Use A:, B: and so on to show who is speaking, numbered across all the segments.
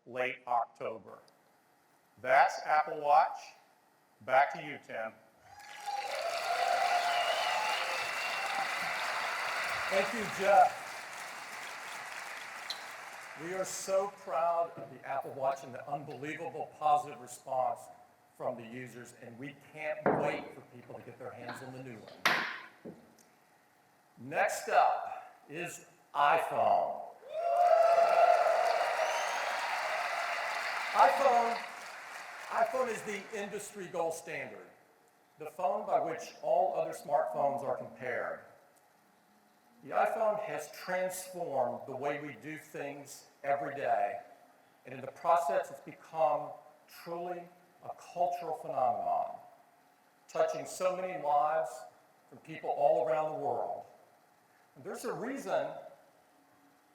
A: late October. That's Apple Watch. Back to you, Tim.
B: Thank you, Jeff. We are so proud of the Apple Watch and the unbelievable positive response from the users, and we can't wait for people to get their hands on the new one. Next up is iPhone. iPhone is the industry gold standard, the phone by which all other smartphones are compared. The iPhone has transformed the way we do things every day, and in the process it's become truly a cultural phenomenon, touching so many lives from people all around the world. And there's a reason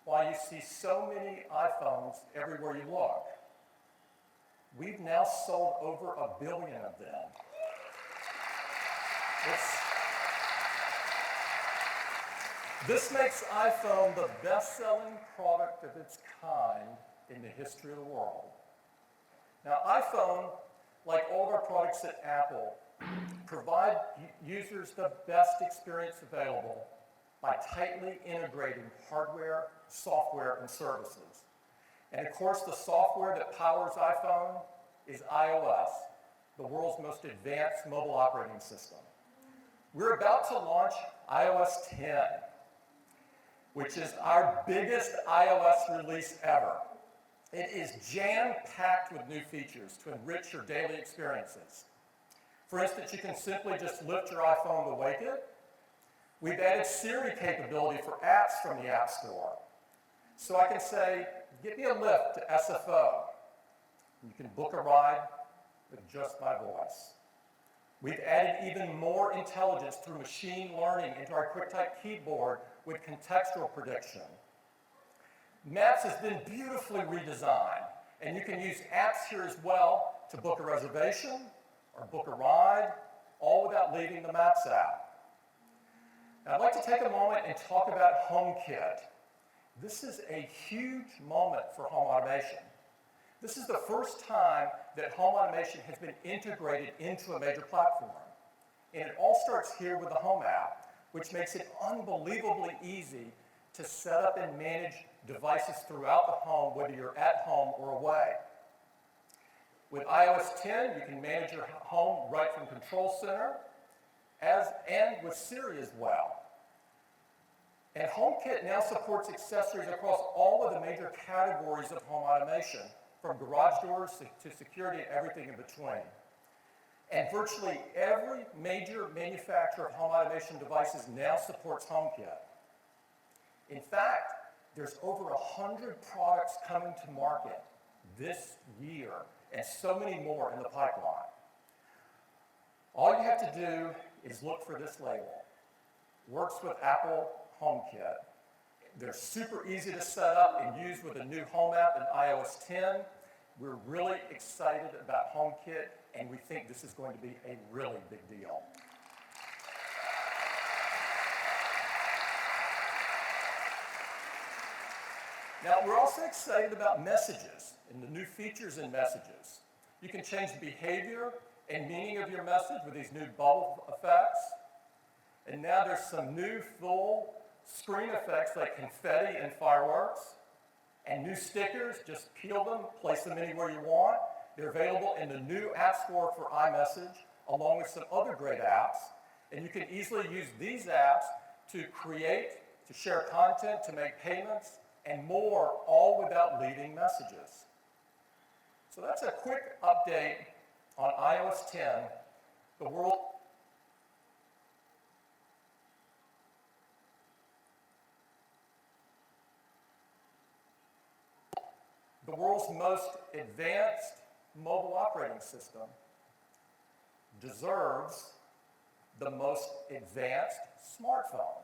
B: why you see so many iPhones everywhere you look. We've now sold over 1 billion of them. This makes iPhone the best-selling product of its kind in the history of the world. Now, iPhone, like all of our products at Apple, provide users the best experience available by tightly integrating hardware, software, and services. And of course, the software that powers iPhone is iOS, the world's most advanced mobile operating system. We're about to launch iOS 10, which is our biggest iOS release ever. It is jam-packed with new features to enrich your daily experiences. For instance, you can simply just lift your iPhone to wake it. We've added Siri capability for apps from the App Store. So I can say, get me a lift to SFO. You can book a ride with just my voice. We've added even more intelligence through machine learning into our QuickType keyboard with contextual prediction. Maps has been beautifully redesigned, and you can use apps here as well to book a reservation or book a ride, all without leaving the Maps app. Now, I'd like to take a moment and talk about HomeKit. This is a huge moment for home automation. This is the first time that home automation has been integrated into a major platform. And it all starts here with the Home app, which makes it unbelievably easy to set up and manage devices throughout the home, whether you're at home or away. With iOS 10, you can manage your home right from Control Center, and with Siri as well. And HomeKit now supports accessories across all of the major categories of home automation, from garage doors to security and everything in between. And virtually every major manufacturer of home automation devices now supports HomeKit. In fact, there's over 100 products coming to market this year, and so many more in the pipeline. All you have to do is look for this label. Works with Apple HomeKit. They're super easy to set up and use with the new Home app in iOS 10. We're really excited about HomeKit, and we think this is going to be a really big deal. Now, we're also excited about messages and the new features in messages. You can change the behavior and meaning of your message with these new bubble effects. And now there's some new full screen effects like confetti and fireworks. And new stickers, just peel them, place them anywhere you want. They're available in the new App Store for iMessage, along with some other great apps. And you can easily use these apps to create, to share content, to make payments, and more, all without leaving messages. So that's a quick update on iOS 10, the world's most advanced mobile operating system deserves the most advanced smartphone.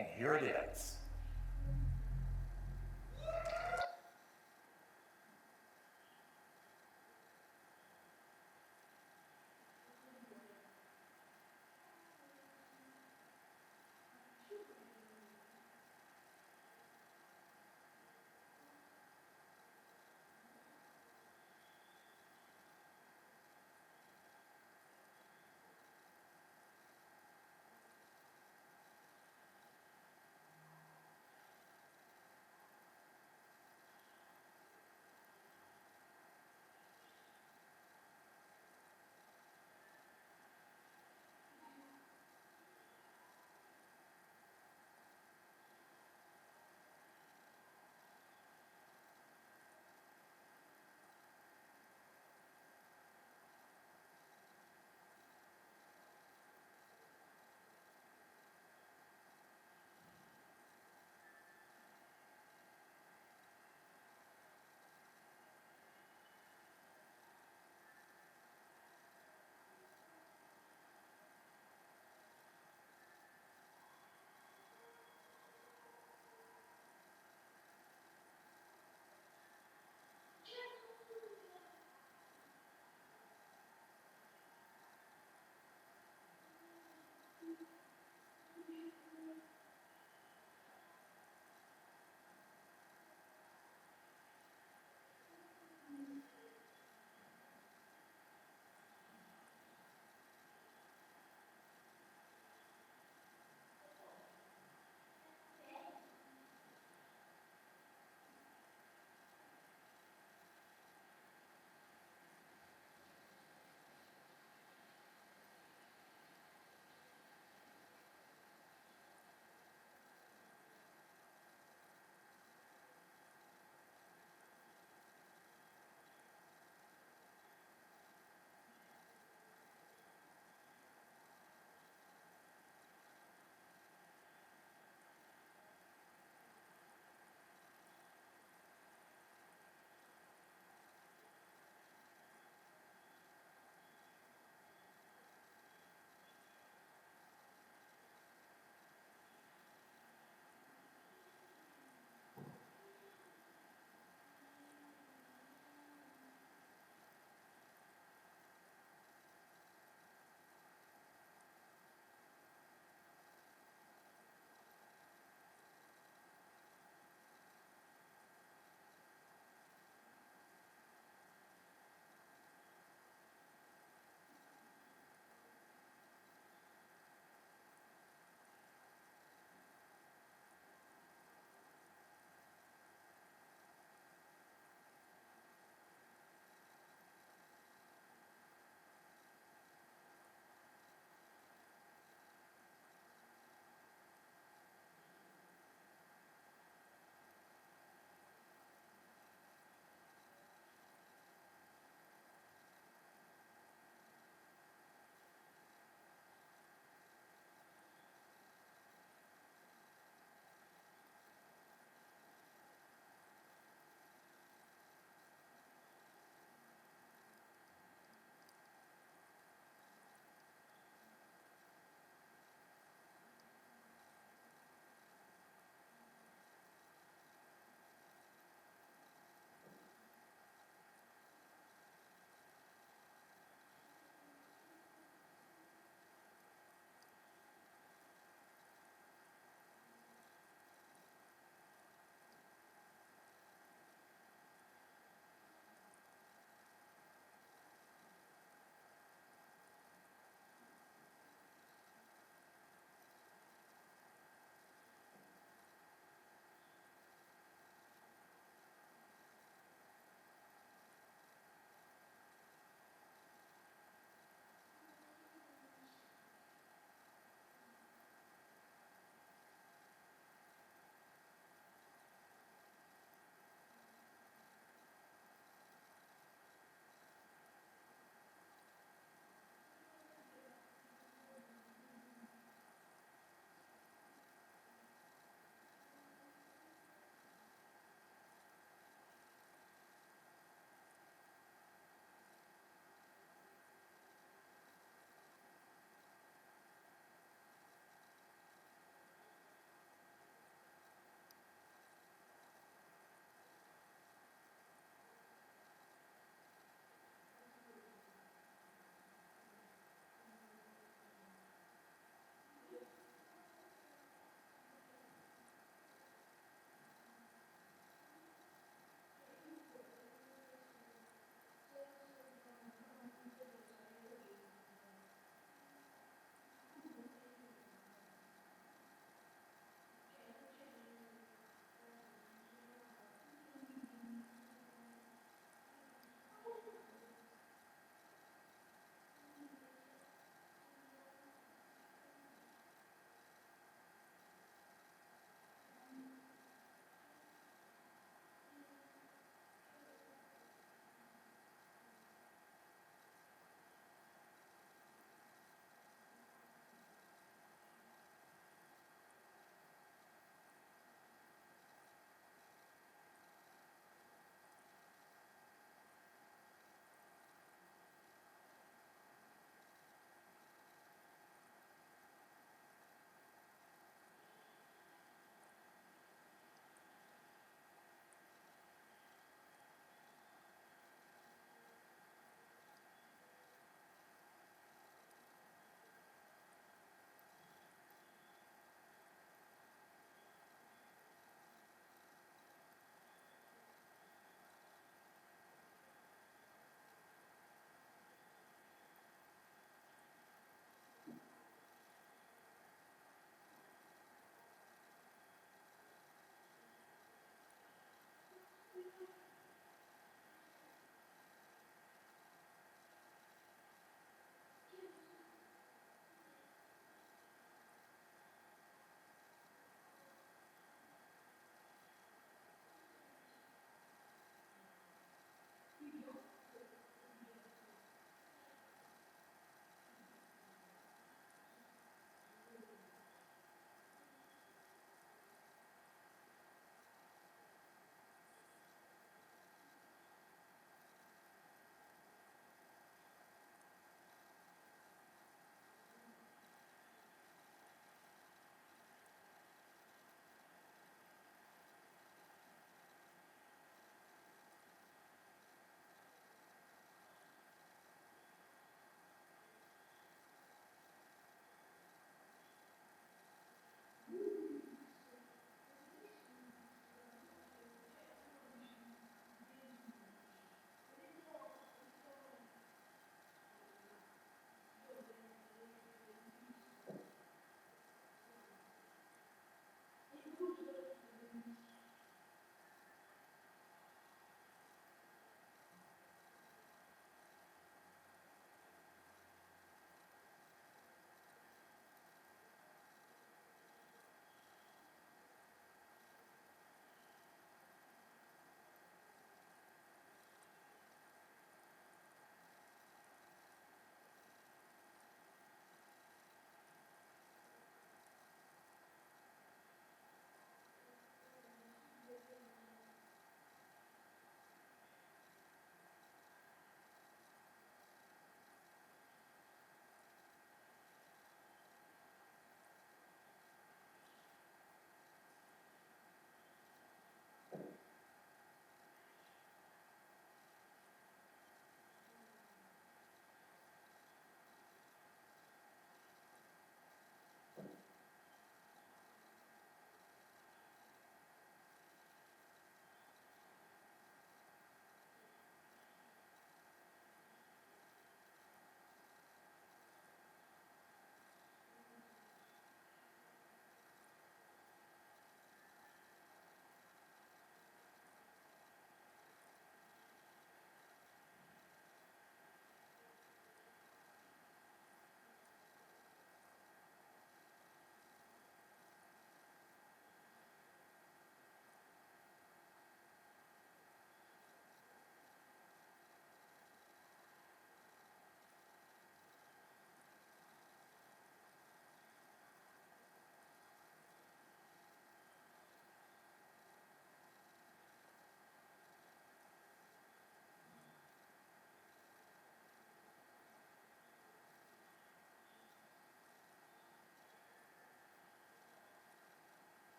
B: And here it is.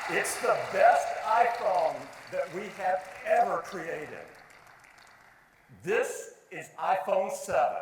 B: It's the best iPhone that we have ever created. This is iPhone 7.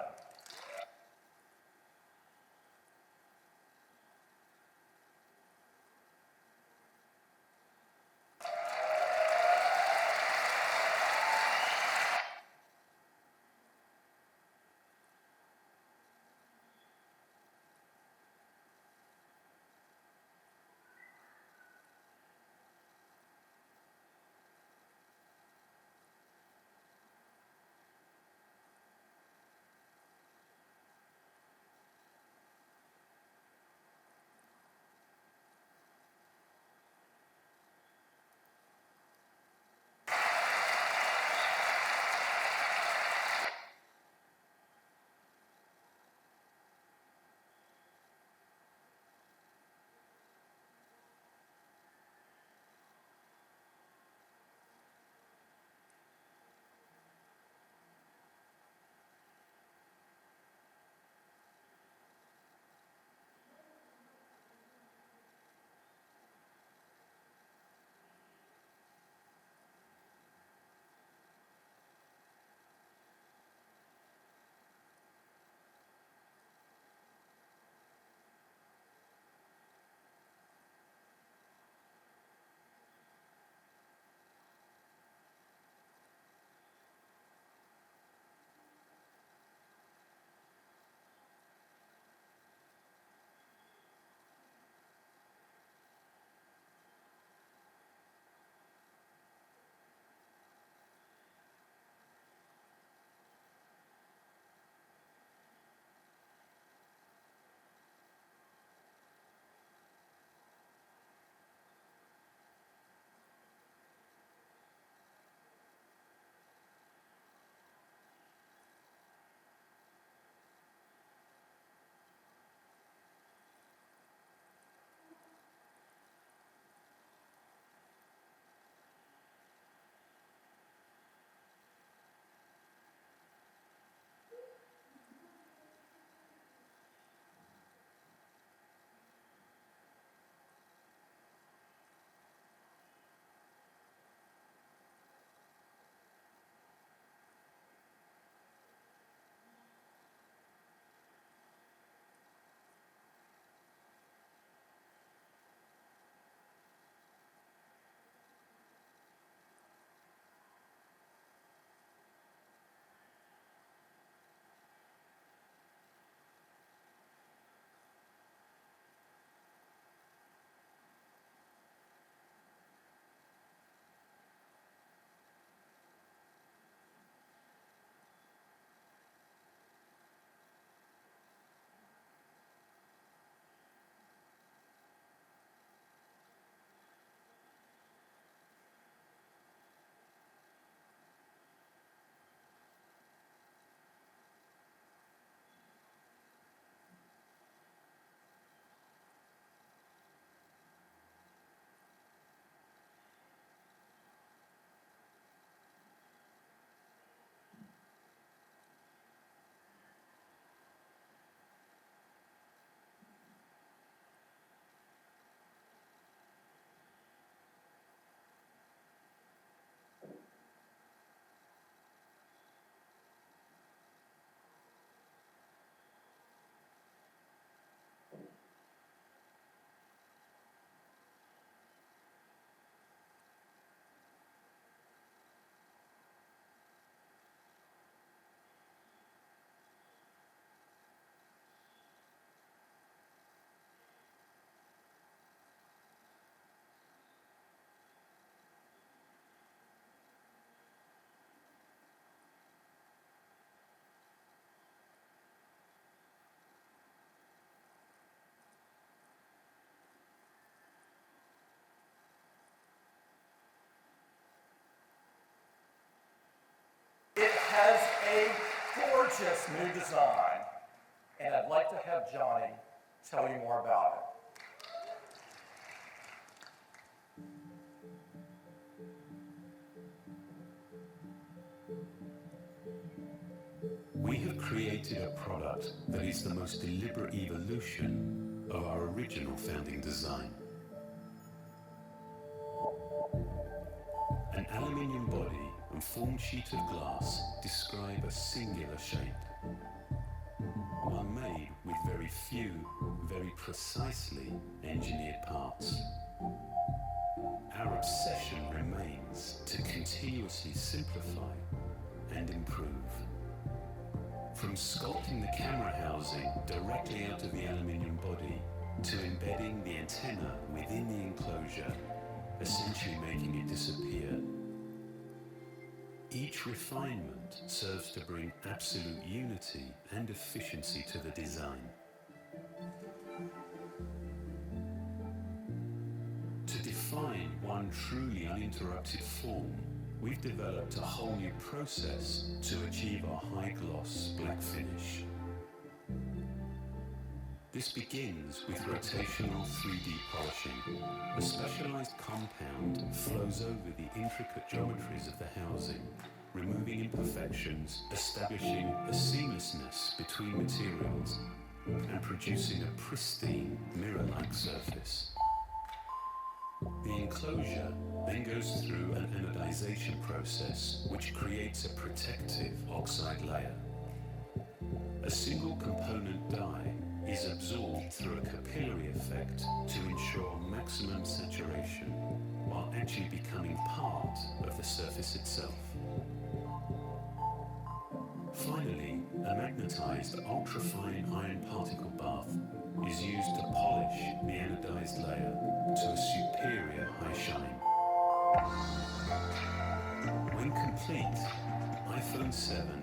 B: It has a gorgeous new design, and I'd like to have Johnny tell you more about it.
C: We have created a product that is the most deliberate evolution of our original founding design. and formed sheet of glass describe a singular shape, one made with very few, very precisely engineered parts. Our obsession remains to continuously simplify and improve. From sculpting the camera housing directly out of the aluminium body to embedding the antenna within the enclosure, essentially making it disappear. Each refinement serves to bring absolute unity and efficiency to the design. To define one truly uninterrupted form, we've developed a whole new process to achieve our high-gloss black finish. This begins with rotational 3D polishing. A specialized compound flows over the intricate geometries of the housing, removing imperfections, establishing a seamlessness between materials, and producing a pristine mirror-like surface. The enclosure then goes through an anodization process which creates a protective oxide layer. A single component dye is absorbed through a capillary effect to ensure maximum saturation while actually becoming part of the surface itself. Finally, a magnetized ultrafine iron particle bath is used to polish the anodized layer to a superior high shine. When complete, iPhone 7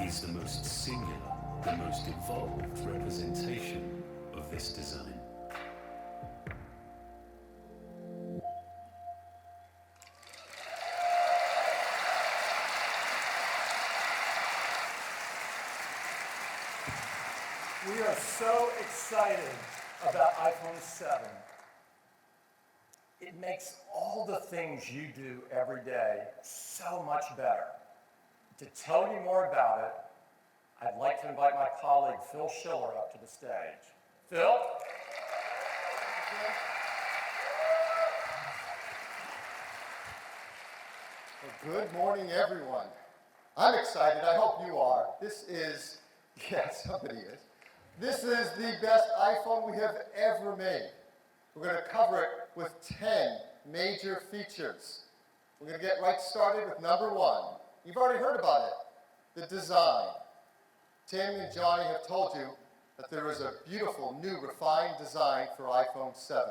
C: is the most singular, the most evolved representation of this design.
B: We are so excited about iPhone 7. It makes all the things you do every day so much better. To tell you more about it, I'd like to invite my colleague Phil Schiller up to the stage. Phil?
D: Well, good morning, everyone. I'm excited. I hope you are. Somebody is. This is the best iPhone we have ever made. We're going to cover it with 10 major features. We're going to get right started with number 1. You've already heard about it, the design. Tim and Johnny have told you that there is a beautiful, new, refined design for iPhone 7.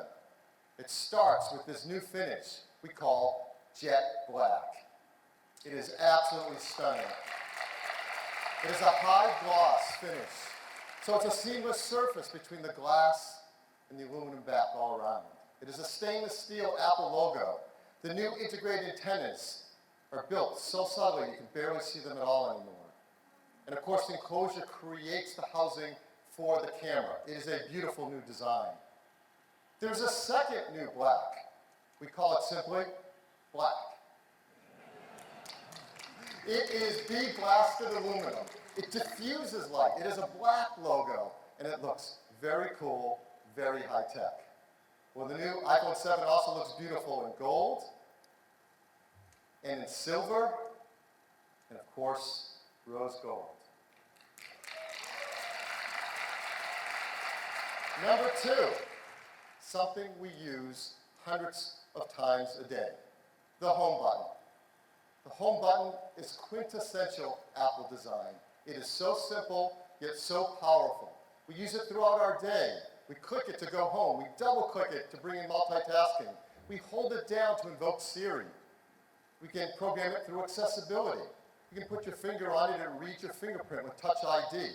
D: It starts with this new finish we call jet black. It is absolutely stunning. It is a high gloss finish, so it's a seamless surface between the glass and the aluminum back all around. It is a stainless steel Apple logo. The new integrated antennas are built so subtly you can barely see them at all anymore. And of course, the enclosure creates the housing for the camera. It is a beautiful new design. There's a second new black. We call it simply black. It is bead blasted aluminum. It diffuses light. It is a black logo, and it looks very cool, very high tech. Well, the new iPhone 7 also looks beautiful in gold, and in silver, and of course, rose gold. Number 2, something we use hundreds of times a day, the home button. The home button is quintessential Apple design. It is so simple, yet so powerful. We use it throughout our day. We click it to go home. We double click it to bring in multitasking. We hold it down to invoke Siri. We can program it through accessibility. You can put your finger on it and read your fingerprint with Touch ID.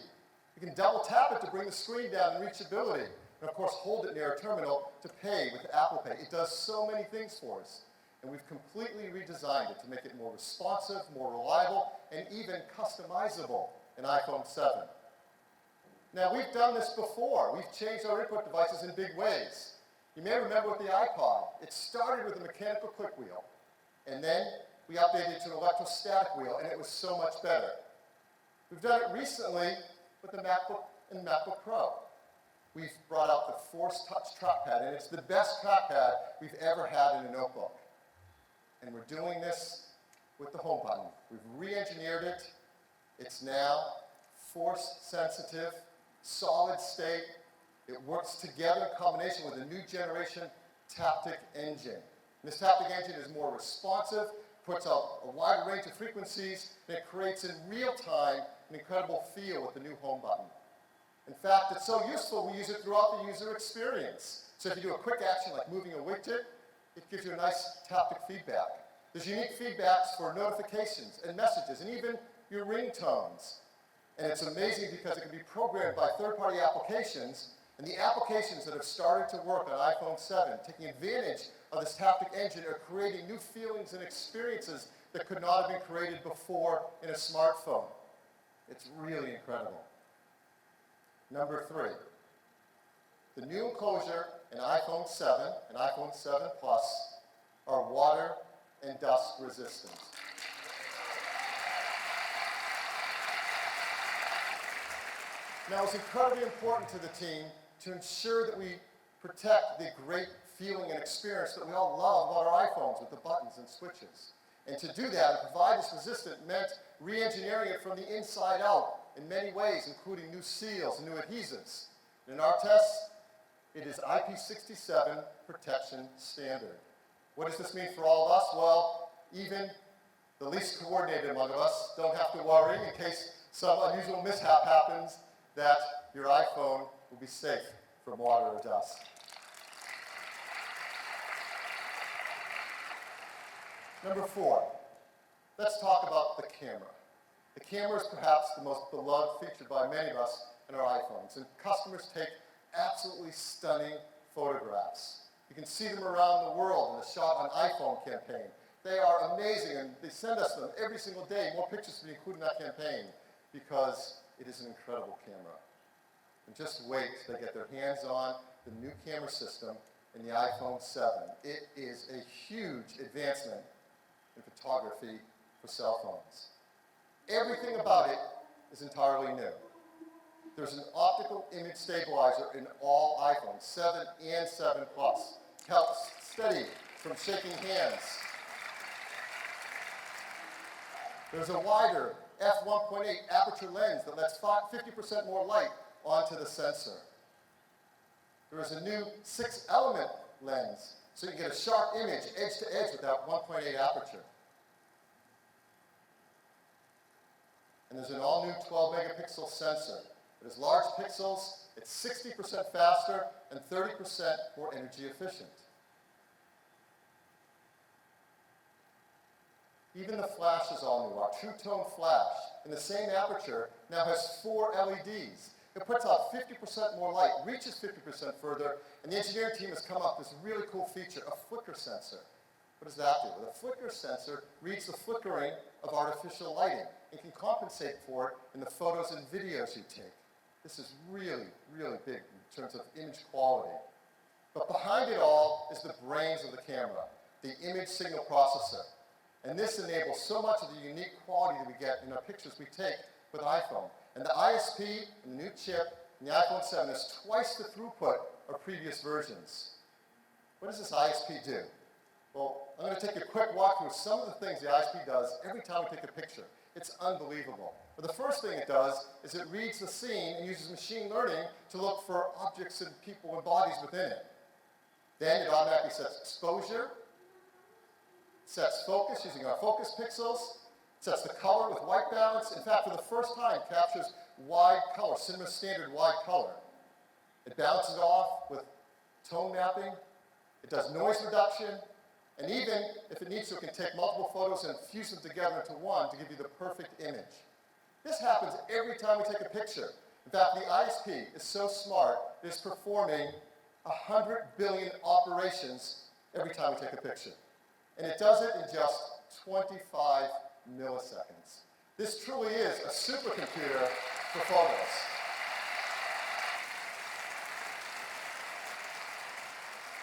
D: You can double tap it to bring the screen down in reachability. And of course, hold it near a terminal to pay with Apple Pay. It does so many things for us. And we've completely redesigned it to make it more responsive, more reliable, and even customizable in iPhone 7. Now, we've done this before. We've changed our input devices in big ways. You may remember with the iPod, it started with a mechanical click wheel, and then we updated it to an electrostatic wheel, and it was so much better. We've done it recently with the MacBook and MacBook Pro. We've brought out the Force Touch trackpad, and it's the best trackpad we've ever had in a notebook. And we're doing this with the home button. We've re-engineered it. It's now force sensitive, solid state. It works together in combination with a new generation taptic engine. And this taptic engine is more responsive, puts out a wider range of frequencies, and it creates in real time an incredible feel with the new home button. In fact, it's so useful we use it throughout the user experience. So if you do a quick action like moving a widget, it gives you a nice taptic feedback. There's unique feedbacks for notifications and messages and even your ringtones. And it's amazing because it can be programmed by third-party applications, and the applications that have started to work on iPhone 7, taking advantage of this taptic engine, are creating new feelings and experiences that could not have been created before in a smartphone. It's really incredible. Number 3, the new enclosure in iPhone 7 and iPhone 7 Plus are water and dust resistant. Now, it's incredibly important to the team to ensure that we protect the great feeling and experience that we all love about our iPhones with the buttons and switches. And to do that and provide this resistant meant re-engineering it from the inside out in many ways, including new seals and new adhesives. And in our tests, it is IP67 protection standard. What does this mean for all of us? Well, even the least coordinated among us don't have to worry in case some unusual mishap happens that your iPhone will be safe from water or dust. Number 4, let's talk about the camera. The camera is perhaps the most beloved feature by many of us in our iPhones, and customers take absolutely stunning photographs. You can see them around the world in the Shot on iPhone campaign. They are amazing, and they send us them every single day, more pictures to be included in that campaign, because it is an incredible camera. And just wait till they get their hands on the new camera system in the iPhone 7. It is a huge advancement in photography for cell phones. Everything about it is entirely new. There's an optical image stabilizer in all iPhones, 7 and 7 Plus. Helps steady from shaking hands. There's a wider f1.8 aperture lens that lets 50% more light onto the sensor. There is a new 6-element lens, so you can get a sharp image edge to edge with that 1.8 aperture. And there's an all-new 12-megapixel sensor. It has large pixels, it's 60% faster, and 30% more energy efficient. Even the flash is all new. Our True Tone flash, in the same aperture, now has 4 LEDs. It puts out 50% more light, reaches 50% further, and the engineering team has come up with this really cool feature, a flicker sensor. What does that do? Well, the flicker sensor reads the flickering of artificial lighting and can compensate for it in the photos and videos you take. This is really, really big in terms of image quality. But behind it all is the brains of the camera, the image signal processor. And this enables so much of the unique quality that we get in our pictures we take with iPhone. And the ISP and the new chip in the iPhone 7 is twice the throughput of previous versions. What does this ISP do? Well, I'm going to take a quick walk through some of the things the ISP does every time we take a picture. It's unbelievable. But the first thing it does is it reads the scene and uses machine learning to look for objects and people and bodies within it. Then it automatically sets exposure, sets focus using our focus pixels, sets the color with white balance. In fact, for the first time, captures wide color, cinema standard wide color. It balances off with tone mapping. It does noise reduction. And even if it needs to, it can take multiple photos and fuse them together into one to give you the perfect image. This happens every time we take a picture. In fact, the ISP is so smart, it's performing 100 billion operations every time we take a picture. And it does it in just 25 milliseconds. This truly is a supercomputer for photos.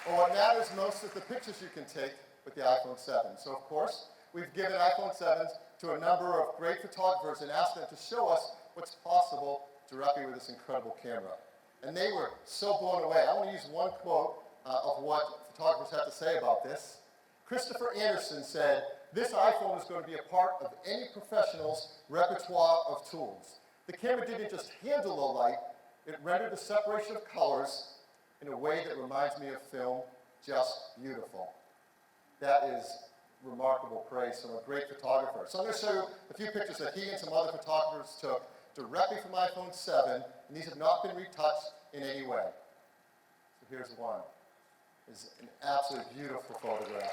D: Well, what matters most is the pictures you can take with the iPhone 7. So, of course, we've given iPhone 7s to a number of great photographers and asked them to show us what's possible directly with this incredible camera. And they were so blown away. I want to use one quote of what photographers had to say about this. Christopher Anderson said, this iPhone is going to be a part of any professional's repertoire of tools. The camera didn't just handle low light, it rendered the separation of colors in a way that reminds me of film just beautiful. That is remarkable praise from a great photographer. So I'm going to show you a few pictures that he and some other photographers took directly from iPhone 7, and these have not been retouched in any way. So here's one. It's an absolutely beautiful photograph.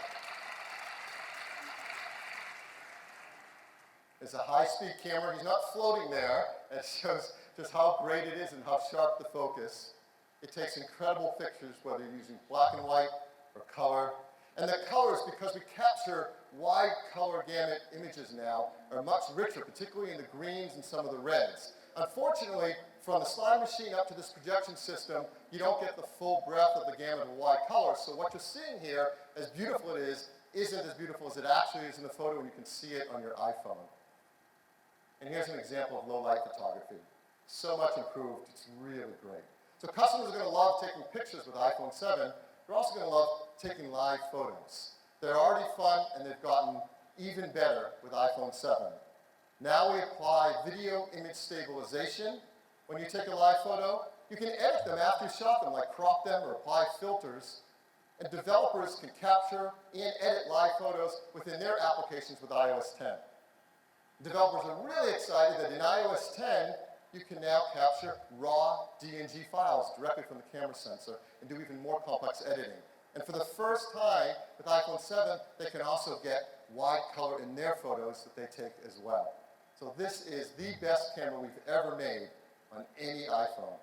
D: It's a high-speed camera. He's not floating there. It shows just how great it is and how sharp the focus. It takes incredible pictures, whether you're using black and white or color. And the colors, because we capture wide color gamut images now, are much richer, particularly in the greens and some of the reds. Unfortunately, from the slide machine up to this projection system, you don't get the full breadth of the gamut of wide colors. So what you're seeing here, as beautiful it is, isn't as beautiful as it actually is in the photo, and you can see it on your iPhone. And here's an example of low light photography. So much improved, it's really great. So customers are going to love taking pictures with iPhone 7. They're also going to love taking live photos. They're already fun, and they've gotten even better with iPhone 7. Now we apply video image stabilization. When you take a live photo, you can edit them after you shot them, like crop them or apply filters. And developers can capture and edit live photos within their applications with iOS 10. Developers are really excited that in iOS 10, you can now capture raw DNG files directly from the camera sensor and do even more complex editing. And for the first time with iPhone 7, they can also get wide color in their photos that they take as well. So this is the best camera we've ever made on any iPhone.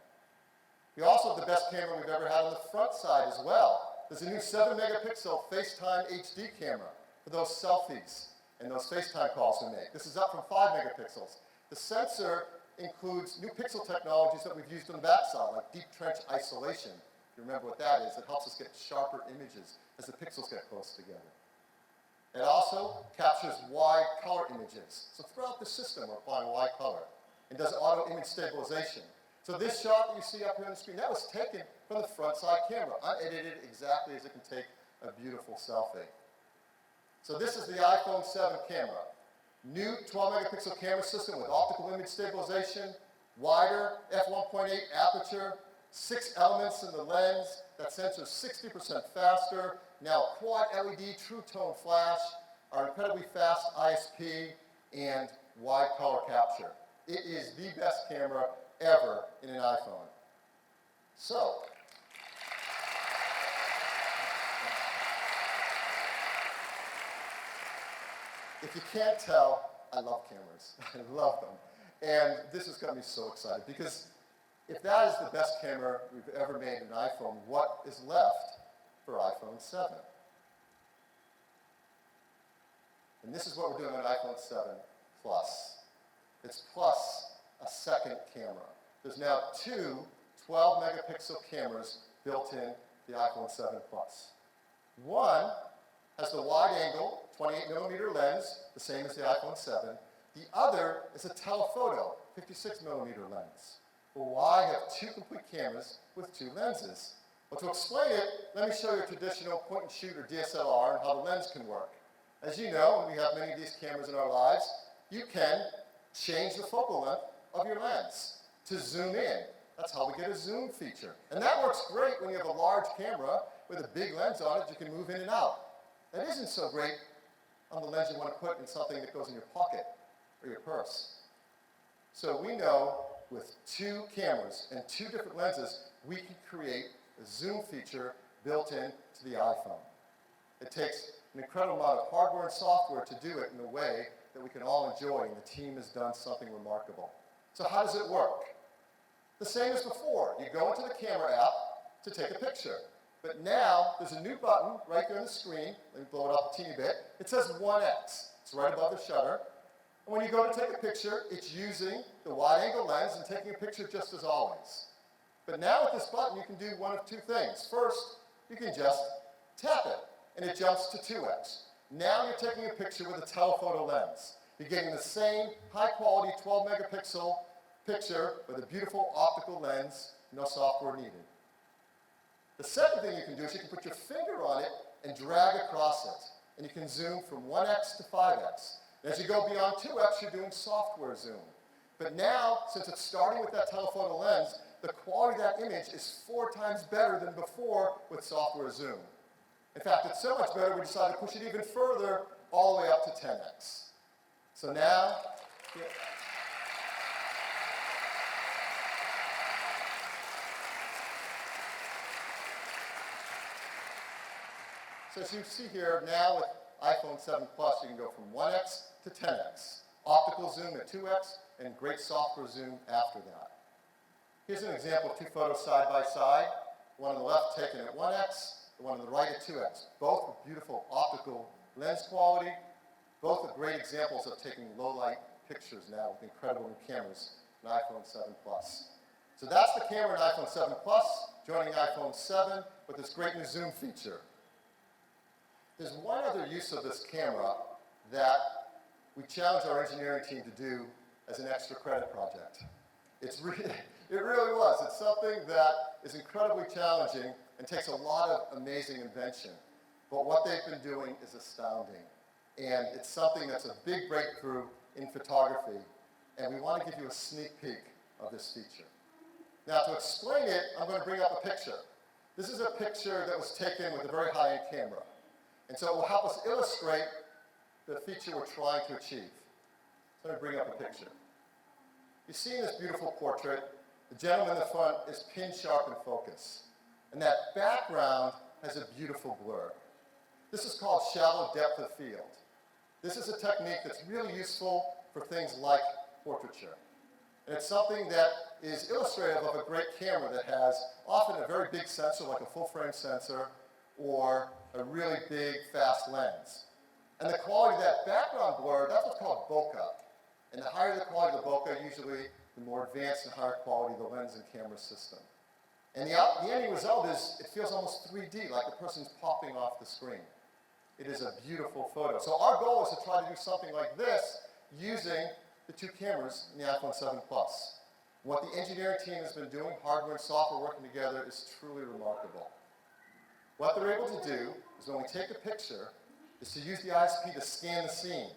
D: We also have the best camera we've ever had on the front side as well. There's a new 7-megapixel FaceTime HD camera for those selfies and those FaceTime calls we make. This is up from 5 megapixels. The sensor includes new pixel technologies that we've used on the backside, like deep trench isolation. If you remember what that is, it helps us get sharper images as the pixels get close together. It also captures wide color images. So throughout the system, we're applying wide color. It does auto image stabilization. So this shot that you see up here on the screen, that was taken from the front side camera, unedited exactly as it can take a beautiful selfie. So this is the iPhone 7 camera. New 12-megapixel camera system with optical image stabilization, wider f1.8 aperture, 6 elements in the lens. That sensor is 60% faster. Now quad LED true tone flash, our incredibly fast ISP, and wide color capture. It is the best camera ever in an iPhone. So, if you can't tell, I love cameras. I love them. And this has got me so excited because if that is the best camera we've ever made in an iPhone, what is left for iPhone 7? And this is what we're doing on iPhone 7 Plus. It's plus a second camera. There's now 2 12-megapixel cameras built in the iPhone 7 Plus. One has the wide-angle 28mm lens, the same as the iPhone 7. The other is a telephoto 56mm lens. Well, why have 2 complete cameras with 2 lenses? Well, to explain it, let me show you a traditional point-and-shoot or DSLR and how the lens can work. As you know, and we have many of these cameras in our lives, you can change the focal length of your lens to zoom in. That's how we get a zoom feature. And that works great when you have a large camera with a big lens on it, you can move in and out. That isn't so great on the lens you want to put in something that goes in your pocket or your purse. So we know with 2 cameras and 2 different lenses, we can create a zoom feature built into the iPhone. It takes an incredible amount of hardware and software to do it in a way that we can all enjoy, and the team has done something remarkable. So how does it work? The same as before. You go into the camera app to take a picture. But now, there's a new button right there on the screen. Let me blow it up a teeny bit. It says 1x. It's right above the shutter. And when you go to take a picture, it's using the wide-angle lens and taking a picture just as always. But now with this button, you can do one of 2 things. First, you can just tap it, and it jumps to 2x. Now you're taking a picture with a telephoto lens. You're getting the same high-quality 12-megapixel picture with a beautiful optical lens, no software needed. The second thing you can do is you can put your finger on it and drag across it. and you can zoom from 1x to 5x. And as you go beyond 2x, you're doing software zoom. But now, since it's starting with that telephoto lens, the quality of that image is 4 times better than before with software zoom. In fact, it's so much better, we decided to push it even further, all the way up to 10x. So now, so as you see here, now with iPhone 7 Plus, you can go from 1x to 10x. Optical zoom at 2x, and great software zoom after that. Here's an example of 2 photos side by side. One on the left taken at 1x, the one on the right at 2x. Both with beautiful optical lens quality. Both are great examples of taking low-light pictures now with incredible new cameras in iPhone 7 Plus. So that's the camera in iPhone 7 Plus, joining iPhone 7 with this great new zoom feature. There's one other use of this camera that we challenged our engineering team to do as an extra credit project. It really was. It's something that is incredibly challenging and takes a lot of amazing invention. But what they've been doing is astounding. And it's something that's a big breakthrough in photography. And we want to give you a sneak peek of this feature. Now, to explain it, I'm going to bring up a picture. This is a picture that was taken with a very high-end camera. And so it will help us illustrate the feature we're trying to achieve. So I'm going to bring up a picture. You see in this beautiful portrait, the gentleman in the front is pin sharp in focus. And that background has a beautiful blur. This is called shallow depth of field. This is a technique that's really useful for things like portraiture. And it's something that is illustrative of a great camera that has often a very big sensor, like a full-frame sensor, or a really big, fast lens. And the quality of that background blur, that's what's called bokeh. And the higher the quality of the bokeh, usually the more advanced and higher quality the lens and camera system. And the ending result is it feels almost 3D, like the person's popping off the screen. It is a beautiful photo. So our goal is to try to do something like this using the 2 cameras in the iPhone 7 Plus. What the engineering team has been doing, hardware and software working together, is truly remarkable. What they're able to do is when we take a picture, is to use the ISP to scan the scene,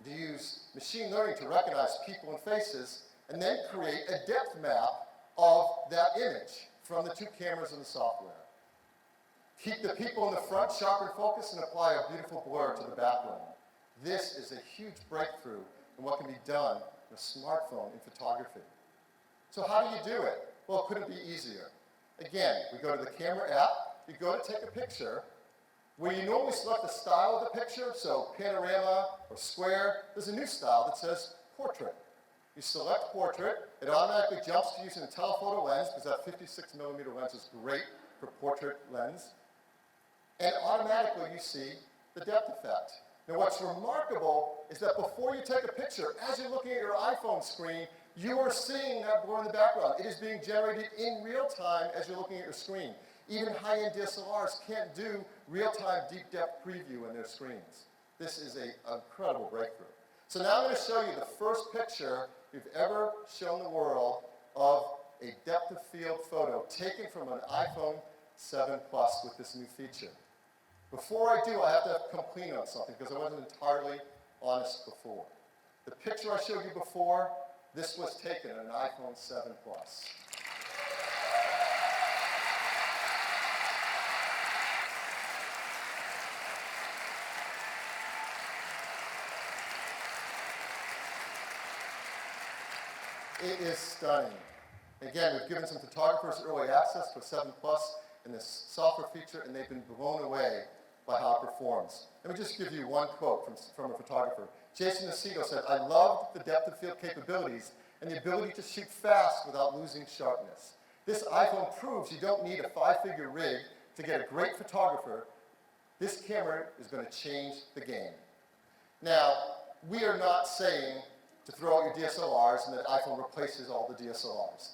D: to use machine learning to recognize people and faces, and then create a depth map of that image from the 2 cameras and the software. Keep the people in the front sharp and focused and apply a beautiful blur to the background. This is a huge breakthrough in what can be done with a smartphone in photography. So how do you do it? Well, it couldn't be easier. Again, we go to the camera app, you go to take a picture. Where you normally select the style of the picture, so panorama or square, there's a new style that says portrait. You select portrait, it automatically jumps to using a telephoto lens, because that 56mm lens is great for portrait lens. And automatically you see the depth effect. Now what's remarkable is that before you take a picture, as you're looking at your iPhone screen, you are seeing that blur in the background. It is being generated in real time as you're looking at your screen. Even high-end DSLRs can't do real-time deep depth preview in their screens. This is an incredible breakthrough. So now I'm going to show you the first picture we've ever shown the world of a depth of field photo taken from an iPhone 7 Plus with this new feature. Before I do, I have to come clean on something because I wasn't entirely honest before. The picture I showed you before, this was taken on an iPhone 7 Plus. It is stunning. Again, we've given some photographers early access to a 7 Plus and this software feature, and they've been blown away by how it performs. Let me just give you one quote from a photographer. Jason Aceto said, "I loved the depth of field capabilities and the ability to shoot fast without losing sharpness. This iPhone proves you don't need a 5-figure rig to get a great photographer. This camera is going to change the game." Now, we are not saying to throw out your DSLRs and that iPhone replaces all the DSLRs.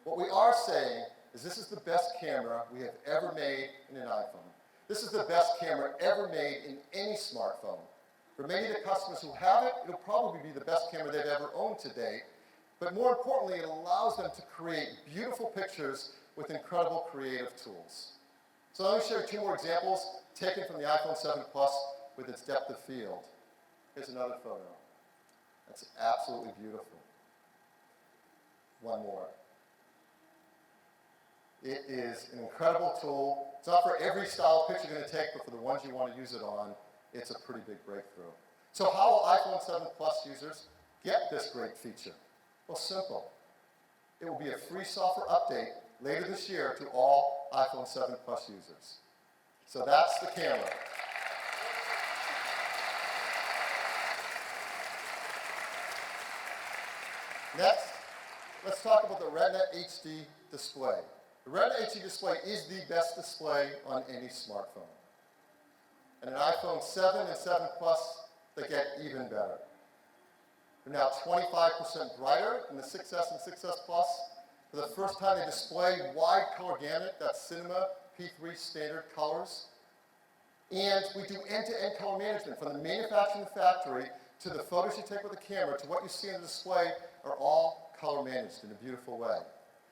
D: What we are saying is this is the best camera we have ever made in an iPhone. This is the best camera ever made in any smartphone. For many of the customers who have it, it'll probably be the best camera they've ever owned to date. But more importantly, it allows them to create beautiful pictures with incredible creative tools. So let me show you two more examples taken from the iPhone 7 Plus with its depth of field. Here's another photo. That's absolutely beautiful. One more. It is an incredible tool. It's not for every style picture you're going to take, but for the ones you want to use it on, it's a pretty big breakthrough. So how will iPhone 7 Plus users get this great feature? Well, simple. It will be a free software update later this year to all iPhone 7 Plus users. So that's the camera. Next, let's talk about the Retina HD display. The Retina HD display is the best display on any smartphone. And an iPhone 7 and 7 Plus, they get even better. They're now 25% brighter than the 6S and 6S Plus. For the first time, they display wide color gamut, that's Cinema P3 standard colors. And we do end-to-end color management, from the manufacturing factory to the photos you take with the camera to what you see on the display are all color managed in a beautiful way.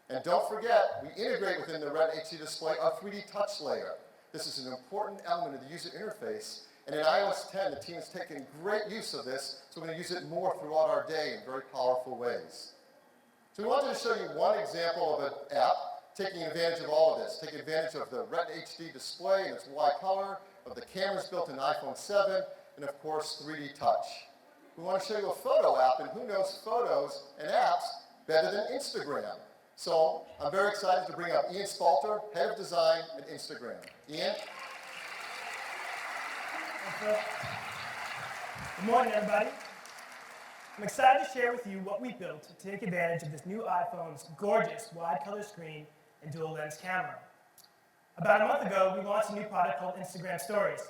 D: And don't forget, we integrate within the Retina HD display a 3D touch layer. This is an important element of the user interface. And in iOS 10, the team has taken great use of this, so we're going to use it more throughout our day in very powerful ways. So we wanted to show you one example of an app taking advantage of all of this, taking advantage of the Retina HD display and its wide color, of the cameras built in iPhone 7, and of course 3D touch. We want to show you a photo app, and who knows photos and apps better than Instagram? So I'm very excited to bring up Ian Spalter, Head of Design at Instagram. Ian?
E: Good morning, everybody. I'm excited to share with you what we built to take advantage of this new iPhone's gorgeous wide color screen and dual lens camera. About a month ago, we launched a new product called Instagram Stories,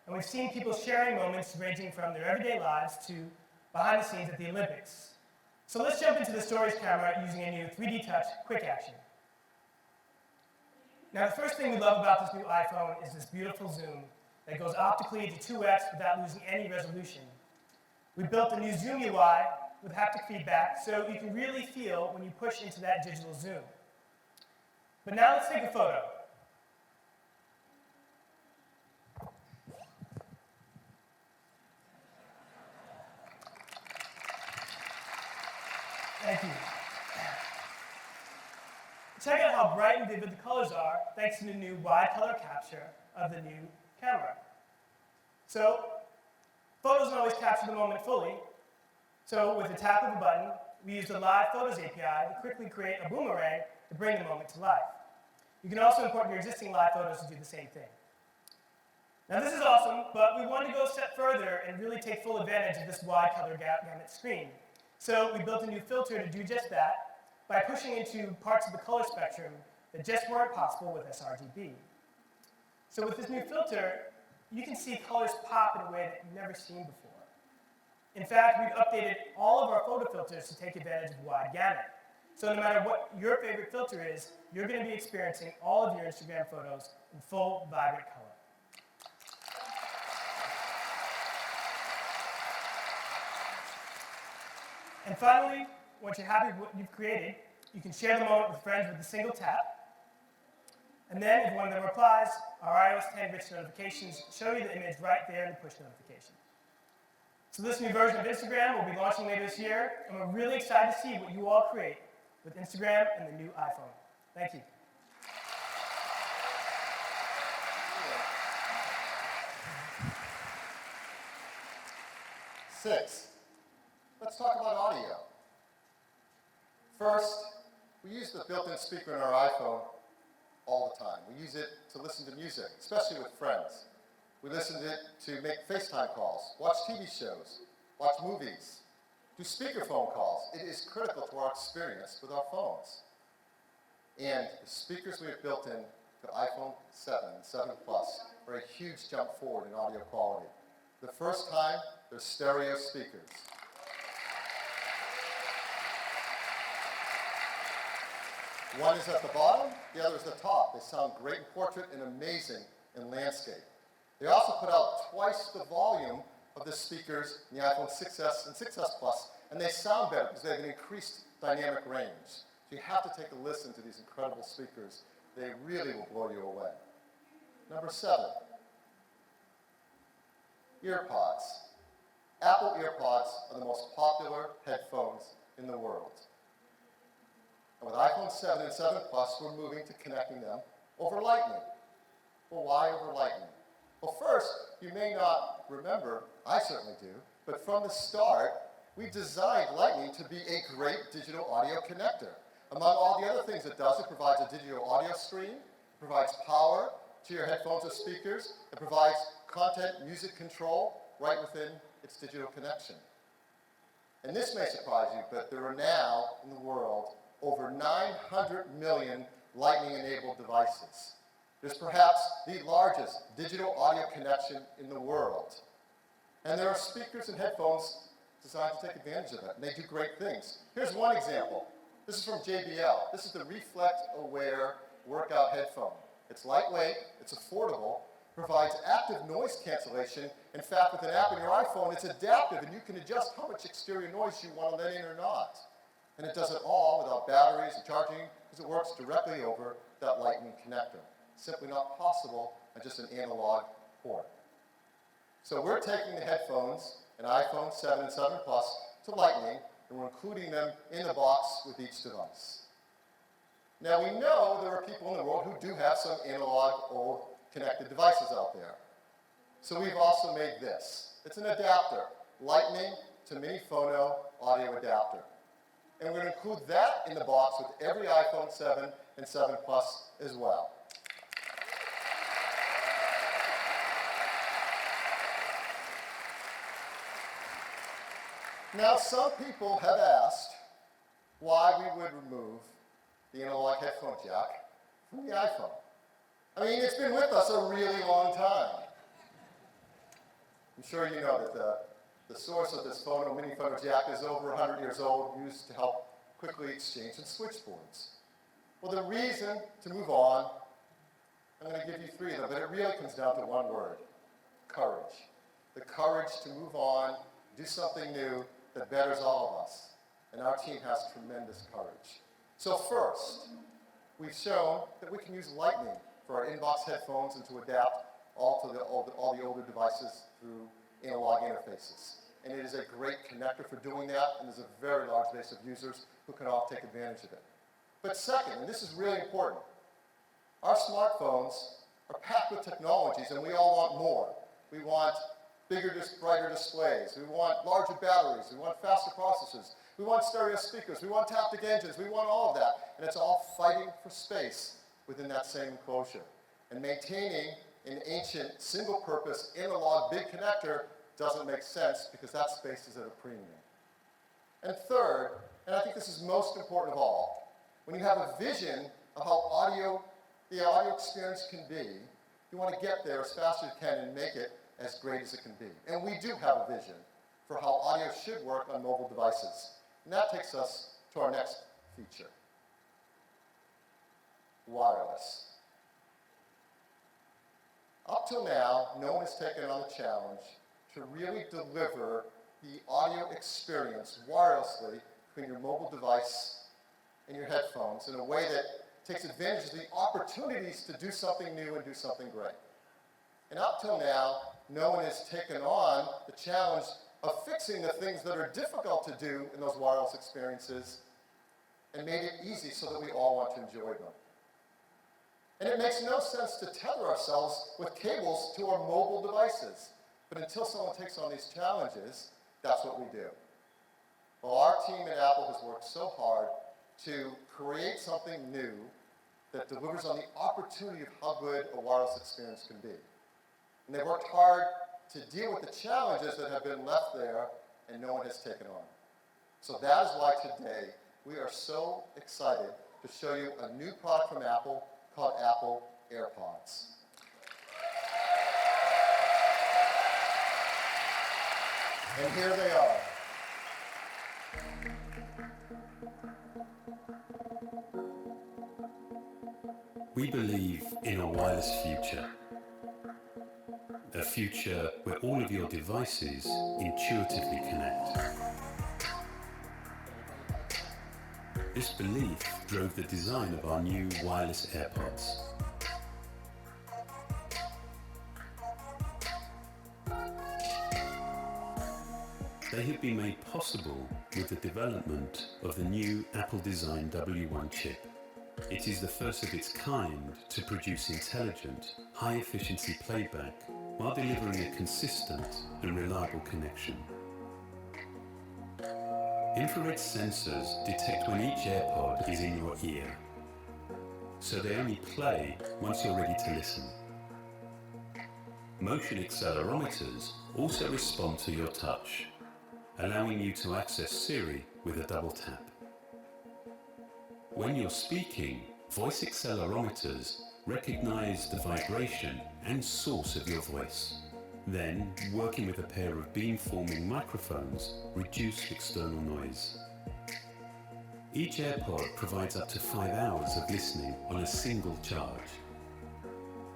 E: and we've seen people sharing moments ranging from their everyday lives to behind the scenes at the Olympics. So let's jump into the Stories camera using a new 3D Touch Quick Action. Now, the first thing we love about this new iPhone is this beautiful zoom that goes optically to 2x without losing any resolution. We built a new Zoom UI with haptic feedback so you can really feel when you push into that digital zoom. But now let's take a photo. Thank you. Check out how bright and vivid the colors are thanks to the new wide color capture of the new camera. So, photos don't always capture the moment fully. So with the tap of a button, we use the Live Photos API to quickly create a boomerang to bring the moment to life. You can also import your existing live photos to do the same thing. Now this is awesome, but we wanted to go a step further and really take full advantage of this wide color gamut screen. So we built a new filter to do just that by pushing into parts of the color spectrum that just weren't possible with sRGB. So with this new filter, you can see colors pop in a way that you've never seen before. In fact, we've updated all of our photo filters to take advantage of wide gamut. So no matter what your favorite filter is, you're going to be experiencing all of your Instagram photos in full, vibrant color. And finally, once you're happy with what you've created, you can share the moment with friends with a single tap. And then, if one of them replies, our iOS 10 rich notifications show you the image right there in the push notification. So this new version of Instagram will be launching later this year, and we're really excited to see what you all create with Instagram and the new iPhone. Thank you.
D: Six, let's talk about audio. First, we use the built-in speaker in our iPhone all the time. We use it to listen to music, especially with friends. We listen to it to make FaceTime calls, watch TV shows, watch movies, do speakerphone calls. It is critical to our experience with our phones. And the speakers we have built in to iPhone 7 and 7 Plus are a huge jump forward in audio quality. The first time, they're stereo speakers. One is at the bottom, the other is at the top. They sound great in portrait and amazing in landscape. They also put out twice the volume of the speakers in the iPhone 6S and 6S Plus, and they sound better because they have an increased dynamic range. So you have to take a listen to these incredible speakers. They really will blow you away. Number 7, earpods. Apple earpods are the most popular headphones in the world. And with iPhone 7 and 7 Plus, we're moving to connecting them over Lightning. Well, why over Lightning? Well, first, you may not remember, I certainly do, but from the start, we designed Lightning to be a great digital audio connector. Among all the other things it does, it provides a digital audio stream, it provides power to your headphones or speakers, it provides content music control right within its digital connection. And this may surprise you, but there are now in the world over 900 million Lightning-enabled devices. There's perhaps the largest digital audio connection in the world. And there are speakers and headphones designed to take advantage of it, and they do great things. Here's one example. This is from JBL. This is the Reflect Aware workout headphone. It's lightweight, it's affordable, provides active noise cancellation. In fact, with an app on your iPhone, it's adaptive, and you can adjust how much exterior noise you want to let in or not. And it does it all without batteries and charging, because it works directly over that Lightning connector. Simply not possible on just an analog port. So we're taking the headphones, an iPhone 7 and 7 Plus, to Lightning, and we're including them in the box with each device. Now we know there are people in the world who do have some analog old connected devices out there. So we've also made this. It's an adapter, Lightning to Mini Phono audio adapter. And we're going to include that in the box with every iPhone 7 and 7 Plus as well. Now, some people have asked why we would remove the analog headphone jack from the iPhone. I mean, it's been with us a really long time. I'm sure you know that the source of this mini phono jack is over 100 years old, used to help quickly exchange some switchboards. Well, the reason to move on, I'm going to give you 3 of them, but it really comes down to one word: courage. The courage to move on, do something new that betters all of us. And our team has tremendous courage. So first, we've shown that we can use Lightning for our inbox headphones and to adapt all the older devices through analog interfaces. And it is a great connector for doing that, and there's a very large base of users who can all take advantage of it. But second, and this is really important, our smartphones are packed with technologies, and we all want more. We want bigger, brighter displays. We want larger batteries. We want faster processors. We want stereo speakers. We want taptic engines. We want all of that. And it's all fighting for space within that same enclosure. And maintaining an ancient, single-purpose, analog big connector doesn't make sense because that space is at a premium. And third, and I think this is most important of all, when you have a vision of how the audio experience can be, you want to get there as fast as you can and make it as great as it can be. And we do have a vision for how audio should work on mobile devices. And that takes us to our next feature: wireless. Up till now, no one has taken on the challenge to really deliver the audio experience wirelessly between your mobile device and your headphones in a way that takes advantage of the opportunities to do something new and do something great. And up till now, no one has taken on the challenge of fixing the things that are difficult to do in those wireless experiences and made it easy so that we all want to enjoy them. And it makes no sense to tether ourselves with cables to our mobile devices. But until someone takes on these challenges, that's what we do. Well, our team at Apple has worked so hard to create something new that delivers on the opportunity of how good a wireless experience can be. And they've worked hard to deal with the challenges that have been left there and no one has taken on. So that is why today we are so excited to show you a new product from Apple called Apple AirPods. And here they are.
C: We believe in a wireless future. A future where all of your devices intuitively connect. This belief drove the design of our new wireless AirPods. They have been made possible with the development of the new Apple-designed W1 chip. It is the first of its kind to produce intelligent, high-efficiency playback while delivering a consistent and reliable connection. Infrared sensors detect when each AirPod is in your ear, so they only play once you're ready to listen. Motion accelerometers also respond to your touch, allowing you to access Siri with a double tap. When you're speaking, voice accelerometers recognize the vibration and source of your voice. Then, working with a pair of beam-forming microphones, reduce external noise. Each AirPod provides up to 5 hours of listening on a single charge,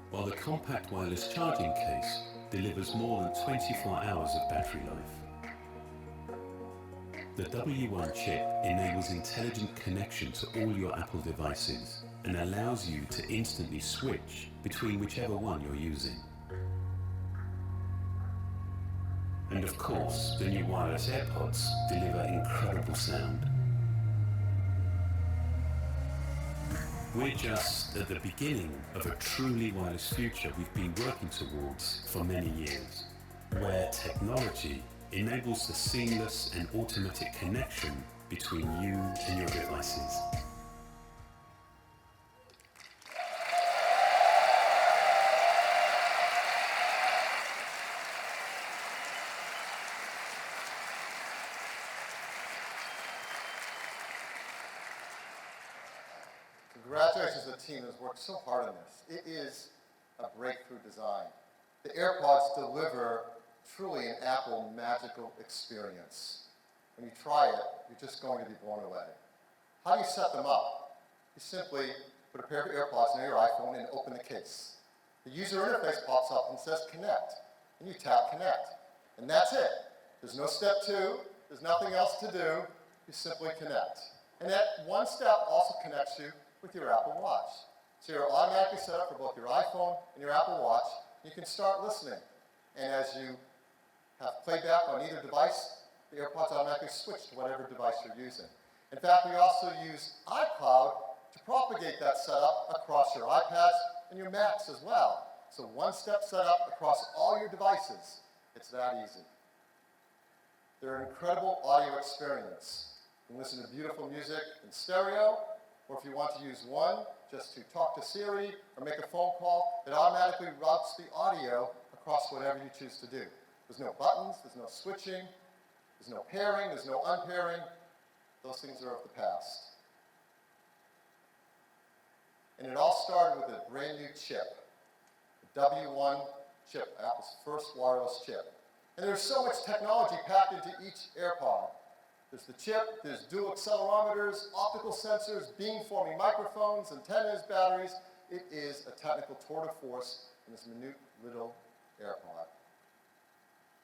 C: while the compact wireless charging case delivers more than 24 hours of battery life. The W1 chip enables intelligent connection to all your Apple devices and allows you to instantly switch between whichever one you're using. And of course, the new wireless AirPods deliver incredible sound. We're just at the beginning of a truly wireless future we've been working towards for many years, where technology enables the seamless and automatic connection between you and your devices.
D: Congratulations to the team that has worked so hard on this. It is a breakthrough design. The AirPods deliver truly an Apple magical experience. When you try it, you're just going to be blown away. How do you set them up? You simply put a pair of AirPods near your iPhone and open the case. The user interface pops up and says connect, and you tap connect. And that's it. There's no step 2, there's nothing else to do, you simply connect. And that one step also connects you with your Apple Watch. So you're automatically set up for both your iPhone and your Apple Watch. You can start listening. And as you have playback on either device, the AirPods automatically switch to whatever device you're using. In fact, we also use iCloud to propagate that setup across your iPads and your Macs as well. So one-step setup across all your devices. It's that easy. They're an incredible audio experience. You can listen to beautiful music in stereo, or if you want to use one just to talk to Siri or make a phone call, it automatically routes the audio across whatever you choose to do. There's no buttons, there's no switching, there's no pairing, there's no unpairing. Those things are of the past. And it all started with a brand new chip, the W1 chip, Apple's first wireless chip. And there's so much technology packed into each AirPod. There's the chip, there's dual accelerometers, optical sensors, beam-forming microphones, antennas, batteries. It is a technical tour de force in this minute little AirPod.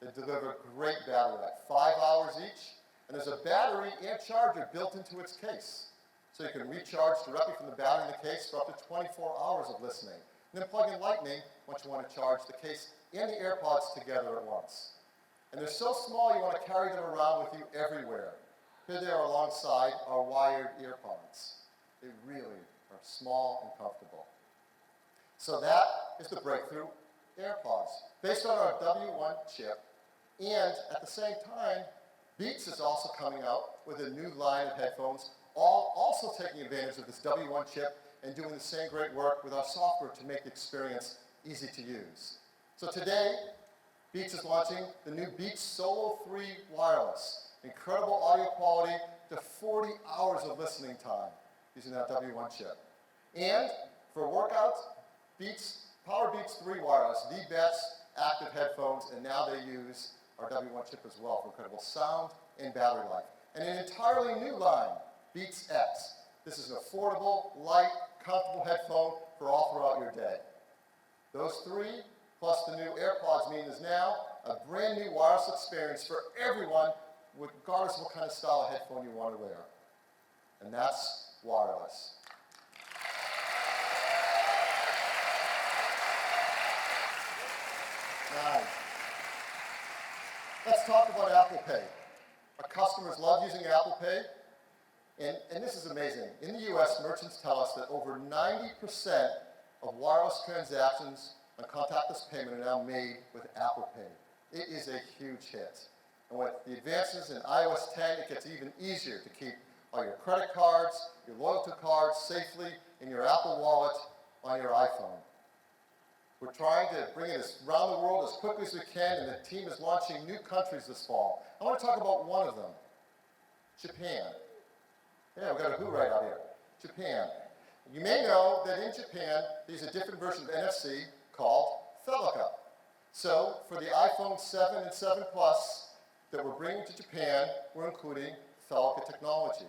D: They deliver great battery life, 5 hours each, and there's a battery and charger built into its case. So you can recharge directly from the battery in the case for up to 24 hours of listening. And then plug in Lightning once you want to charge the case and the AirPods together at once. And they're so small you want to carry them around with you everywhere. Here they are alongside our wired earpods. They really are small and comfortable. So that is the breakthrough AirPods, based on our W1 chip. And at the same time, Beats is also coming out with a new line of headphones, all also taking advantage of this W1 chip and doing the same great work with our software to make the experience easy to use. So today, Beats is launching the new Beats Solo 3 Wireless. Incredible audio quality to 40 hours of listening time using that W1 chip. And for workouts, Power Beats 3 Wireless, the best active headphones, and now they use our W1 chip as well for incredible sound and battery life. And an entirely new line, Beats X. This is an affordable, light, comfortable headphone for all throughout your day. Those three, plus the new AirPods mean is now a brand new wireless experience for everyone, regardless of what kind of style of headphone you want to wear. And that's wireless. Nice. Let's talk about Apple Pay. Our customers love using Apple Pay. And this is amazing. In the US, merchants tell us that over 90% of wireless transactions on contactless payment are now made with Apple Pay. It is a huge hit. And with the advances in iOS 10, it gets even easier to keep all your credit cards, your loyalty cards safely in your Apple Wallet on your iPhone. We're trying to bring it around the world as quickly as we can, and the team is launching new countries this fall. I want to talk about one of them, Japan. Yeah, we've got a who right out here. Japan. You may know that in Japan, there's a different version of NFC called Thelica. So for the iPhone 7 and 7 Plus that we're bringing to Japan, we're including Thelica technology.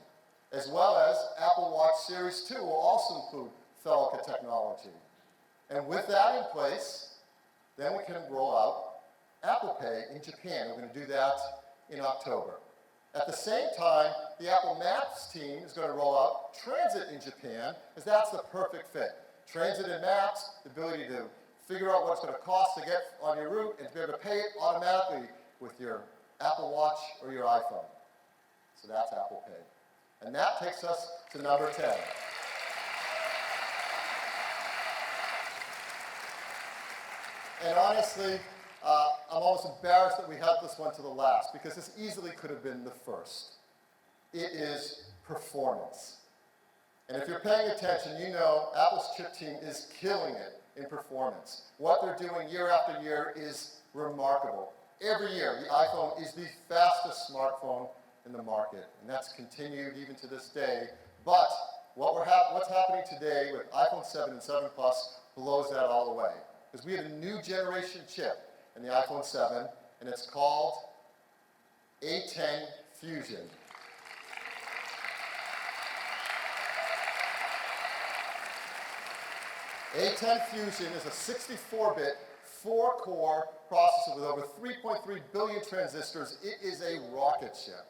D: As well as Apple Watch Series 2 will also include Thelica technology. And with that in place, then we can roll out Apple Pay in Japan. We're going to do that in October. At the same time, the Apple Maps team is going to roll out Transit in Japan, as that's the perfect fit. Transit and Maps, the ability to figure out what it's going to cost to get on your route and to be able to pay it automatically with your Apple Watch or your iPhone. So that's Apple Pay. And that takes us to number 10. And honestly, I'm almost embarrassed that we had this one to the last, because this easily could have been the first. It is performance. And if you're paying attention, you know Apple's chip team is killing it in performance. What they're doing year after year is remarkable. Every year, the iPhone is the fastest smartphone in the market, and that's continued even to this day. But what's happening today with iPhone 7 and 7 Plus blows that all away. Because we have a new generation chip in the iPhone 7, and it's called A10 Fusion. A10 Fusion is a 64-bit, 4-core processor with over 3.3 billion transistors. It is a rocket ship.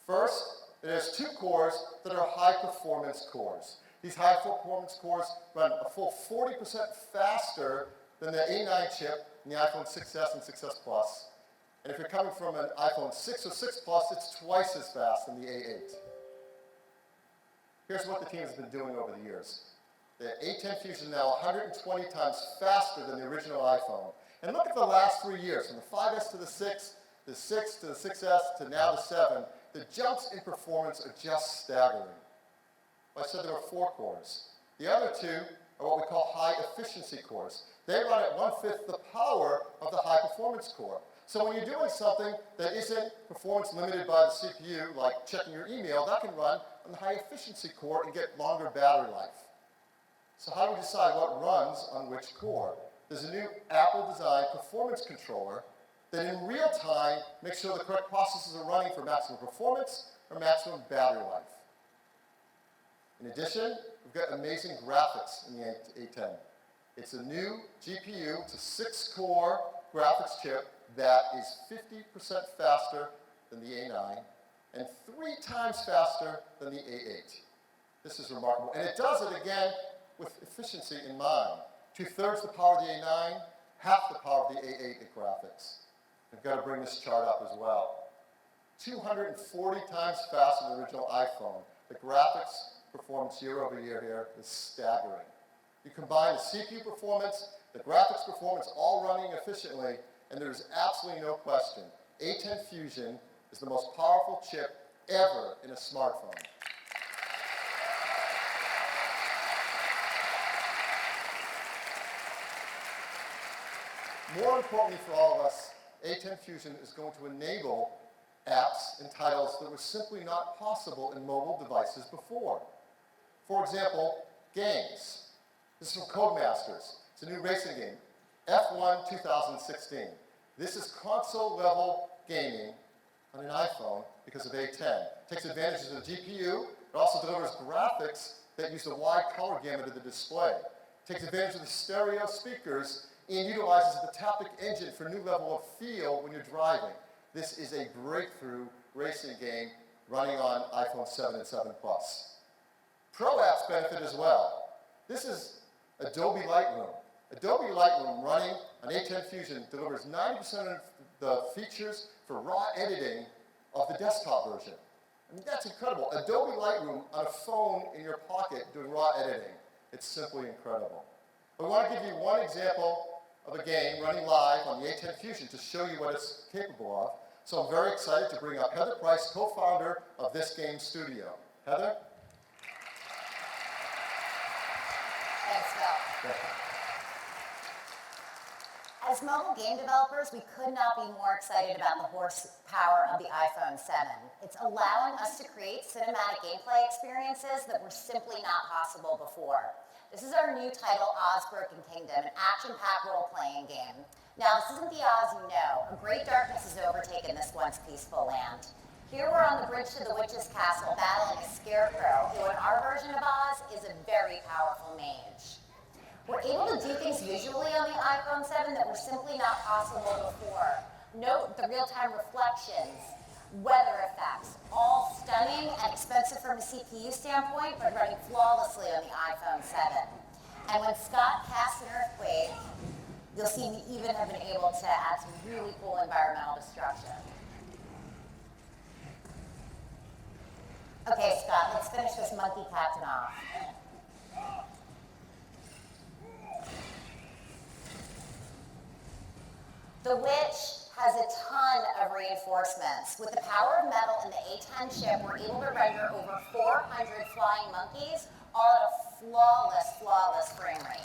D: First, it has 2 cores that are high-performance cores. These high-performance cores run a full 40% faster than the A9 chip in the iPhone 6s and 6s Plus. And if you're coming from an iPhone 6 or 6 Plus, it's twice as fast than the A8. Here's what the team has been doing over the years. The A10 Fusion is now 120 times faster than the original iPhone. And look at the last 3 years, from the 5S to the 6, the 6 to the 6S to now the 7. The jumps in performance are just staggering. I said there were 4 cores. The other 2 are what we call high-efficiency cores. They run at 1/5 the power of the high-performance core. So when you're doing something that isn't performance limited by the CPU, like checking your email, that can run on the high-efficiency core and get longer battery life. So how do we decide what runs on which core? There's a new Apple-designed performance controller that in real time makes sure the correct processes are running for maximum performance or maximum battery life. In addition, we've got amazing graphics in the A10. It's a new GPU, it's a 6-core graphics chip that is 50% faster than the A9 and 3 times faster than the A8. This is remarkable. And it does it, again, with efficiency in mind. 2/3 the power of the A9, half the power of the A8 at graphics. I've got to bring this chart up as well. 240 times faster than the original iPhone. The graphics performance year over year here is staggering. You combine the CPU performance, the graphics performance, all running efficiently, and there's absolutely no question. A10 Fusion is the most powerful chip ever in a smartphone. More importantly for all of us, A10 Fusion is going to enable apps and titles that were simply not possible in mobile devices before. For example, games. This is from Codemasters. It's a new racing game, F1 2016. This is console-level gaming on an iPhone because of A10. It takes advantage of the GPU. It also delivers graphics that use a wide color gamut of the display. It takes advantage of the stereo speakers and utilizes the Taptic engine for a new level of feel when you're driving. This is a breakthrough racing game running on iPhone 7 and 7 Plus. Pro apps benefit as well. This is Adobe Lightroom. Adobe Lightroom running on A10 Fusion delivers 90% of the features for raw editing of the desktop version. I mean, that's incredible. Adobe Lightroom on a phone in your pocket doing raw editing. It's simply incredible. But we want to give you one example of a game running live on the A10 Fusion to show you what it's capable of. So I'm very excited to bring up Heather Price, co-founder of this game studio. Heather?
F: Thanks, Phil. As mobile game developers, we could not be more excited about the horsepower of the iPhone 7. It's allowing us to create cinematic gameplay experiences that were simply not possible before. This is our new title, Oz Broken Kingdom, an action-packed role-playing game. Now, this isn't the Oz you know. A great darkness has overtaken this once peaceful land. Here we're on the bridge to the witch's castle battling a scarecrow, who in our version of Oz is a very powerful mage. We're able to do things visually on the iPhone 7 that were simply not possible before. Note the real-time reflections, weather effects, all stunning and expensive from a CPU standpoint, but running flawlessly on the iPhone 7. And when Scott casts an earthquake, you'll see we even have been able to add some really cool environmental destruction. Okay, Scott, let's finish this monkey captain off. The Witch has a ton of reinforcements. With the power of metal in the A10 chip, we're able to render over 400 flying monkeys, all at a flawless frame rate.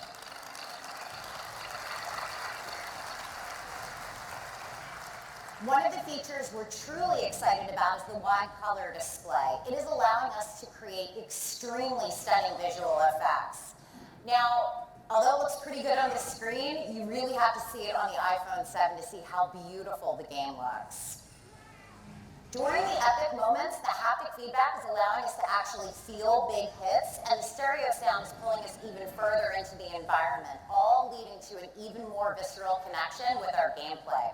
F: One of the features we're truly excited about is the wide color display. It is allowing us to create extremely stunning visual effects. Now, although it looks pretty good on the screen, you really have to see it on the iPhone 7 to see how beautiful the game looks. During the epic moments, the haptic feedback is allowing us to actually feel big hits, and the stereo sound is pulling us even further into the environment, all leading to an even more visceral connection with our gameplay.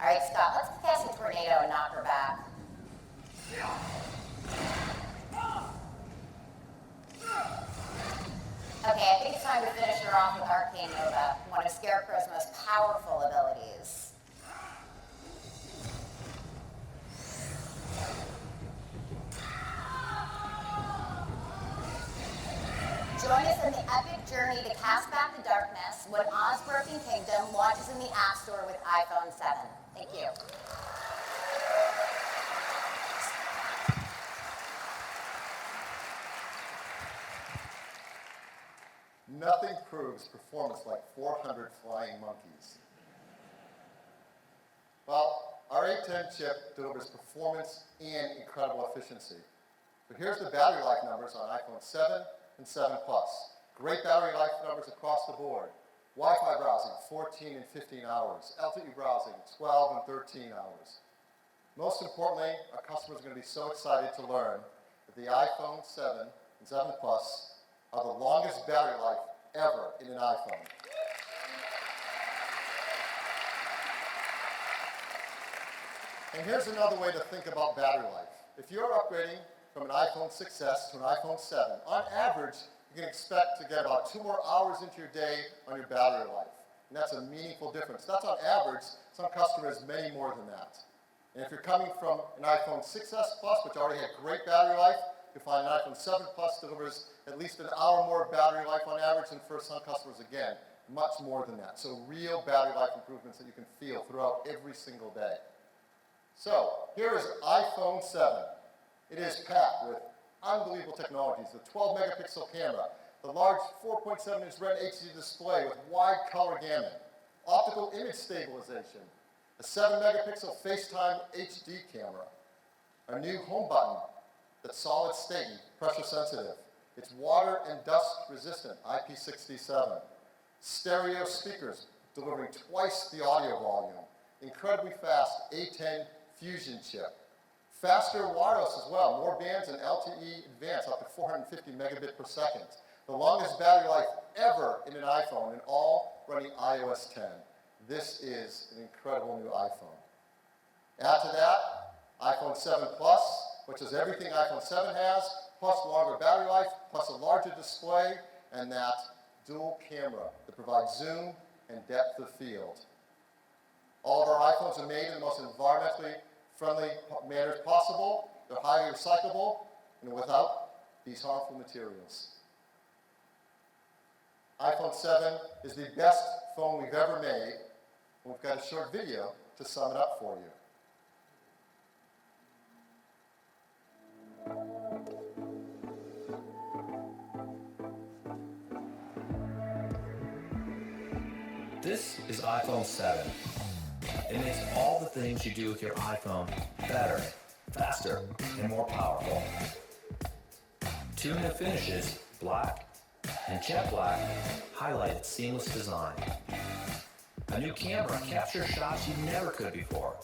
F: All right, Scott, let's cast a tornado and knock her back. Okay, I think it's time to finish her off with Arcane Nova, one of Scarecrow's most powerful abilities. Join us in the epic journey to cast back the darkness when Oz Broken Kingdom launches in the App Store with iPhone 7. Thank you.
D: Nothing proves performance like 400 flying monkeys. Well, our A10 chip delivers performance and incredible efficiency. But here's the battery life numbers on iPhone 7 and 7 Plus. Great battery life numbers across the board. Wi-Fi browsing, 14 and 15 hours. LTE browsing, 12 and 13 hours. Most importantly, our customers are going to be so excited to learn that the iPhone 7 and 7 Plus are the longest battery life ever in an iPhone. And here's another way to think about battery life. If you're upgrading from an iPhone 6S to an iPhone 7, on average, you can expect to get about 2 more hours into your day on your battery life. And that's a meaningful difference. That's on average. Some customers, many more than that. And if you're coming from an iPhone 6S Plus, which already had great battery life, you'll find an iPhone 7 Plus delivers at least an hour more battery life on average, and for some customers, again, much more than that. So real battery life improvements that you can feel throughout every single day. So here is iPhone 7. It is packed with unbelievable technologies, the 12-megapixel camera, the large 4.7-inch Red HD display with wide color gamut, optical image stabilization, a 7-megapixel FaceTime HD camera, a new home button that's solid state and pressure sensitive. It's water and dust resistant, IP67. Stereo speakers delivering twice the audio volume. Incredibly fast A10 Fusion chip. Faster wireless as well, more bands and LTE Advanced up to 450 megabit per second. The longest battery life ever in an iPhone, and all running iOS 10. This is an incredible new iPhone. Add to that, iPhone 7 Plus, which is everything iPhone 7 has, plus longer battery life, plus a larger display, and that dual camera that provides zoom and depth of field. All of our iPhones are made in the most environmentally friendly manners possible. They're highly recyclable and without these harmful materials. iPhone 7 is the best phone we've ever made. And we've got a short video to sum it up for you.
G: This is iPhone 7. It makes all the things you do with your iPhone better, faster, and more powerful. Two new finishes, black and jet black, highlight its seamless design. A new camera captures shots you never could before.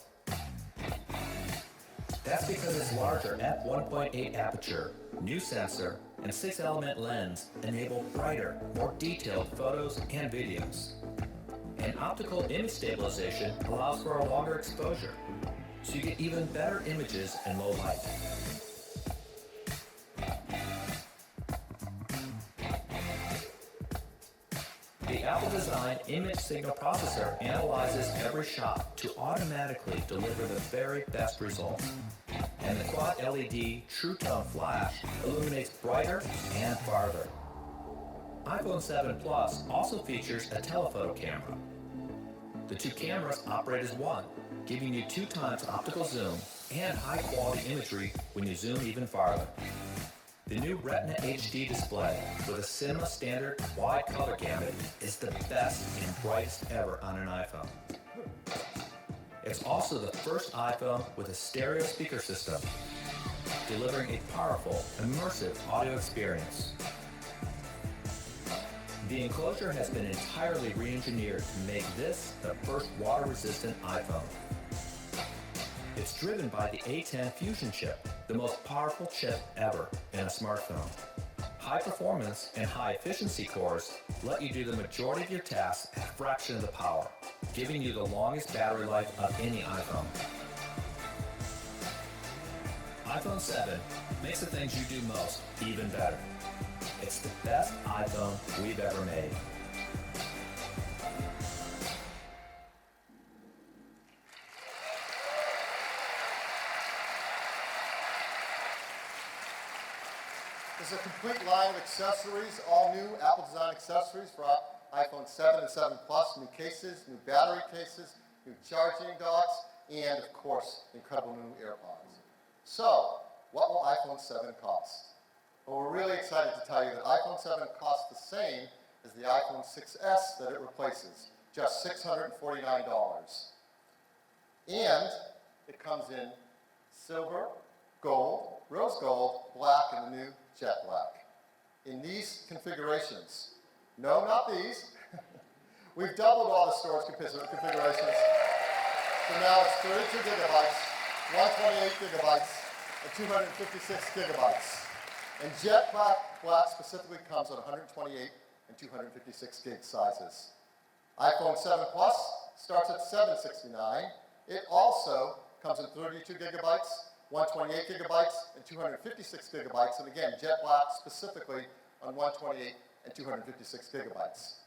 G: That's because its larger f1.8 aperture, new sensor, and 6-element lens enable brighter, more detailed photos and videos. And optical image stabilization allows for a longer exposure, so you get even better images in low light. The Apple-designed image signal processor analyzes every shot to automatically deliver the very best results. And the quad LED True Tone flash illuminates brighter and farther. iPhone 7 Plus also features a telephoto camera. The two cameras operate as one, giving you 2 times optical zoom and high-quality imagery when you zoom even farther. The new Retina HD display with a Cinema Standard wide color gamut is the best and brightest ever on an iPhone. It's also the first iPhone with a stereo speaker system, delivering a powerful, immersive audio experience. The enclosure has been entirely re-engineered to make this the first water-resistant iPhone. It's driven by the A10 Fusion chip, the most powerful chip ever in a smartphone. High performance and high efficiency cores let you do the majority of your tasks at a fraction of the power, giving you the longest battery life of any iPhone. iPhone 7 makes the things you do most even better. It's the best iPhone we've ever made.
D: This is a complete line of accessories, all new Apple design accessories for iPhone 7 and 7 Plus, new cases, new battery cases, new charging docks, and of course, incredible new AirPods. So, what will iPhone 7 cost? Well, we're really excited to tell you that iPhone 7 costs the same as the iPhone 6S that it replaces, just $649. And it comes in silver, gold, rose gold, black, and the new jet black. In these configurations, no, not these, we've doubled all the storage configurations. So now it's 32 gigabytes, 128 gigabytes, and 256 gigabytes. And jet black specifically comes on 128 and 256 gig sizes. iPhone 7 Plus starts at $769. It also comes in 32 gigabytes, 128 gigabytes, and 256 gigabytes. And again, jet black specifically on 128 and 256 gigabytes.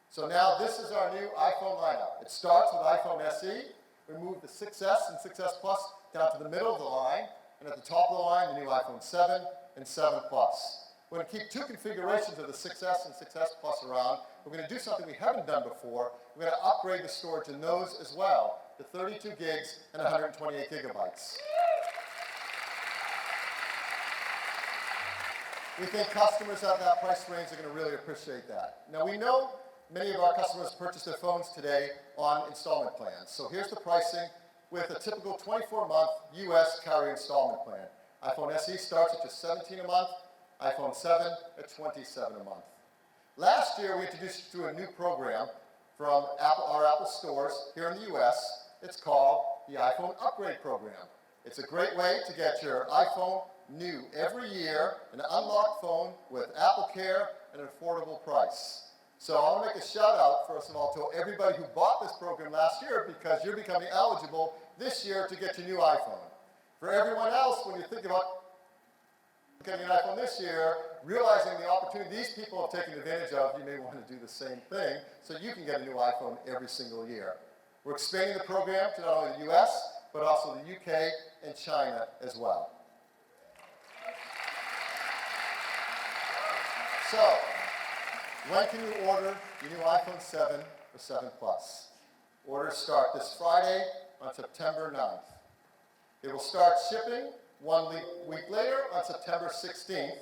D: So now this is our new iPhone lineup. It starts with iPhone SE. We move the 6S and 6S Plus down to the middle of the line. And at the top of the line, the new iPhone 7 and 7 Plus. We're going to keep 2 configurations of the 6S and 6S Plus around. We're going to do something we haven't done before. We're going to upgrade the storage in those as well to 32 gigs and 128 gigabytes. We think customers at that price range are going to really appreciate that. Now we know many of our customers purchase their phones today on installment plans. So here's the pricing with a typical 24-month US carrier installment plan. iPhone SE starts at just $17 a month, iPhone 7 at $27 a month. Last year, we introduced you to a new program from our Apple stores here in the US. It's called the iPhone Upgrade Program. It's a great way to get your iPhone new every year, an unlocked phone with Apple Care at an affordable price. So I want to make a shout out, first of all, to everybody who bought this program last year because you're becoming eligible this year to get your new iPhone. For everyone else, when you think about getting an iPhone this year, realizing the opportunity these people have taken advantage of, you may want to do the same thing so you can get a new iPhone every single year. We're expanding the program to not only the US, but also the UK and China as well. So, when can you order your new iPhone 7 or 7 Plus? Orders start this Friday on September 9th. It will start shipping 1 week later on September 16th.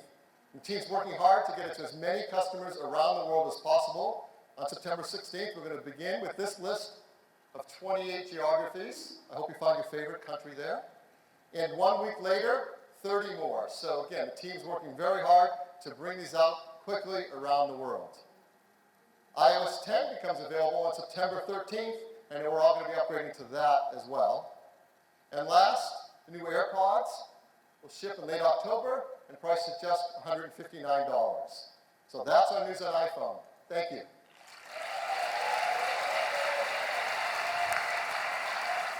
D: The team's working hard to get it to as many customers around the world as possible. On September 16th, we're going to begin with this list of 28 geographies. I hope you find your favorite country there. And 1 week later, 30 more. So again, the team's working very hard to bring these out quickly around the world. iOS 10 becomes available on September 13th, and we're all going to be upgrading to that as well. And last, the new AirPods will ship in late October and priced at just $159. So that's our news on iPhone. Thank you.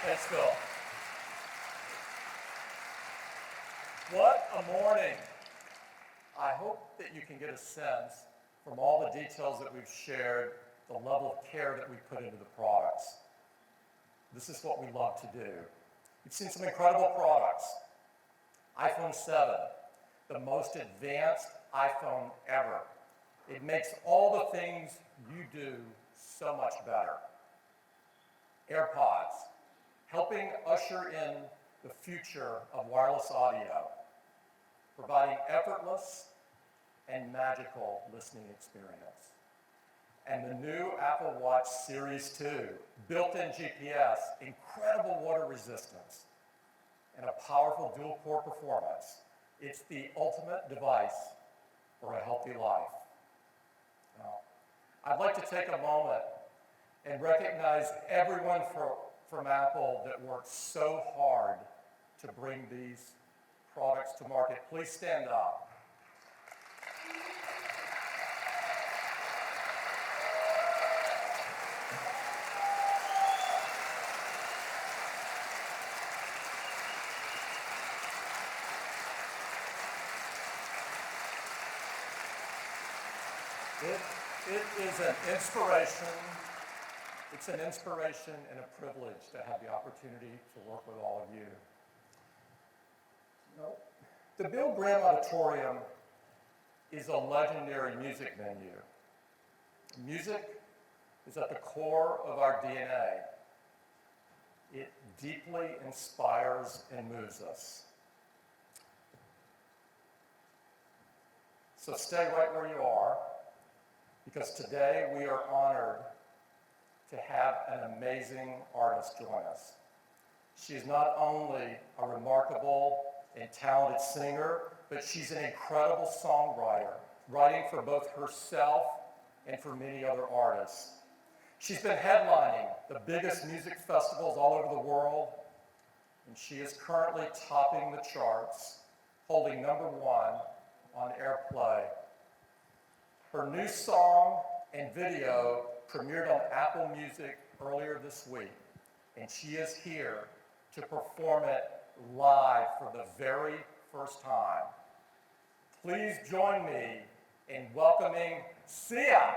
B: Thanks, Phil. What a morning. I hope that you can get a sense from all the details that we've shared, the level of care that we put into the products. This is what we love to do. You've seen some incredible products. iPhone 7, the most advanced iPhone ever. It makes all the things you do so much better. AirPods, helping usher in the future of wireless audio, providing effortless and magical listening experience. And the new Apple Watch Series 2, built-in GPS, incredible water resistance, and a powerful dual-core performance. It's the ultimate device for a healthy life. Now, I'd like to take a moment and recognize everyone from Apple that worked so hard to bring these products to market. Please stand up. It is an inspiration. It's an inspiration and a privilege to have the opportunity to work with all of you. You know, the Bill Graham Auditorium is a legendary music venue. Music is at the core of our DNA. It deeply inspires and moves us. So stay right where you are, because today we are honored to have an amazing artist join us. She is not only a remarkable and talented singer, but she's an incredible songwriter, writing for both herself and for many other artists. She's been headlining the biggest music festivals all over the world, and she is currently topping the charts, holding #1 on Airplay. Her new song and video premiered on Apple Music earlier this week, and she is here to perform it live for the very first time. Please join me in welcoming Sia.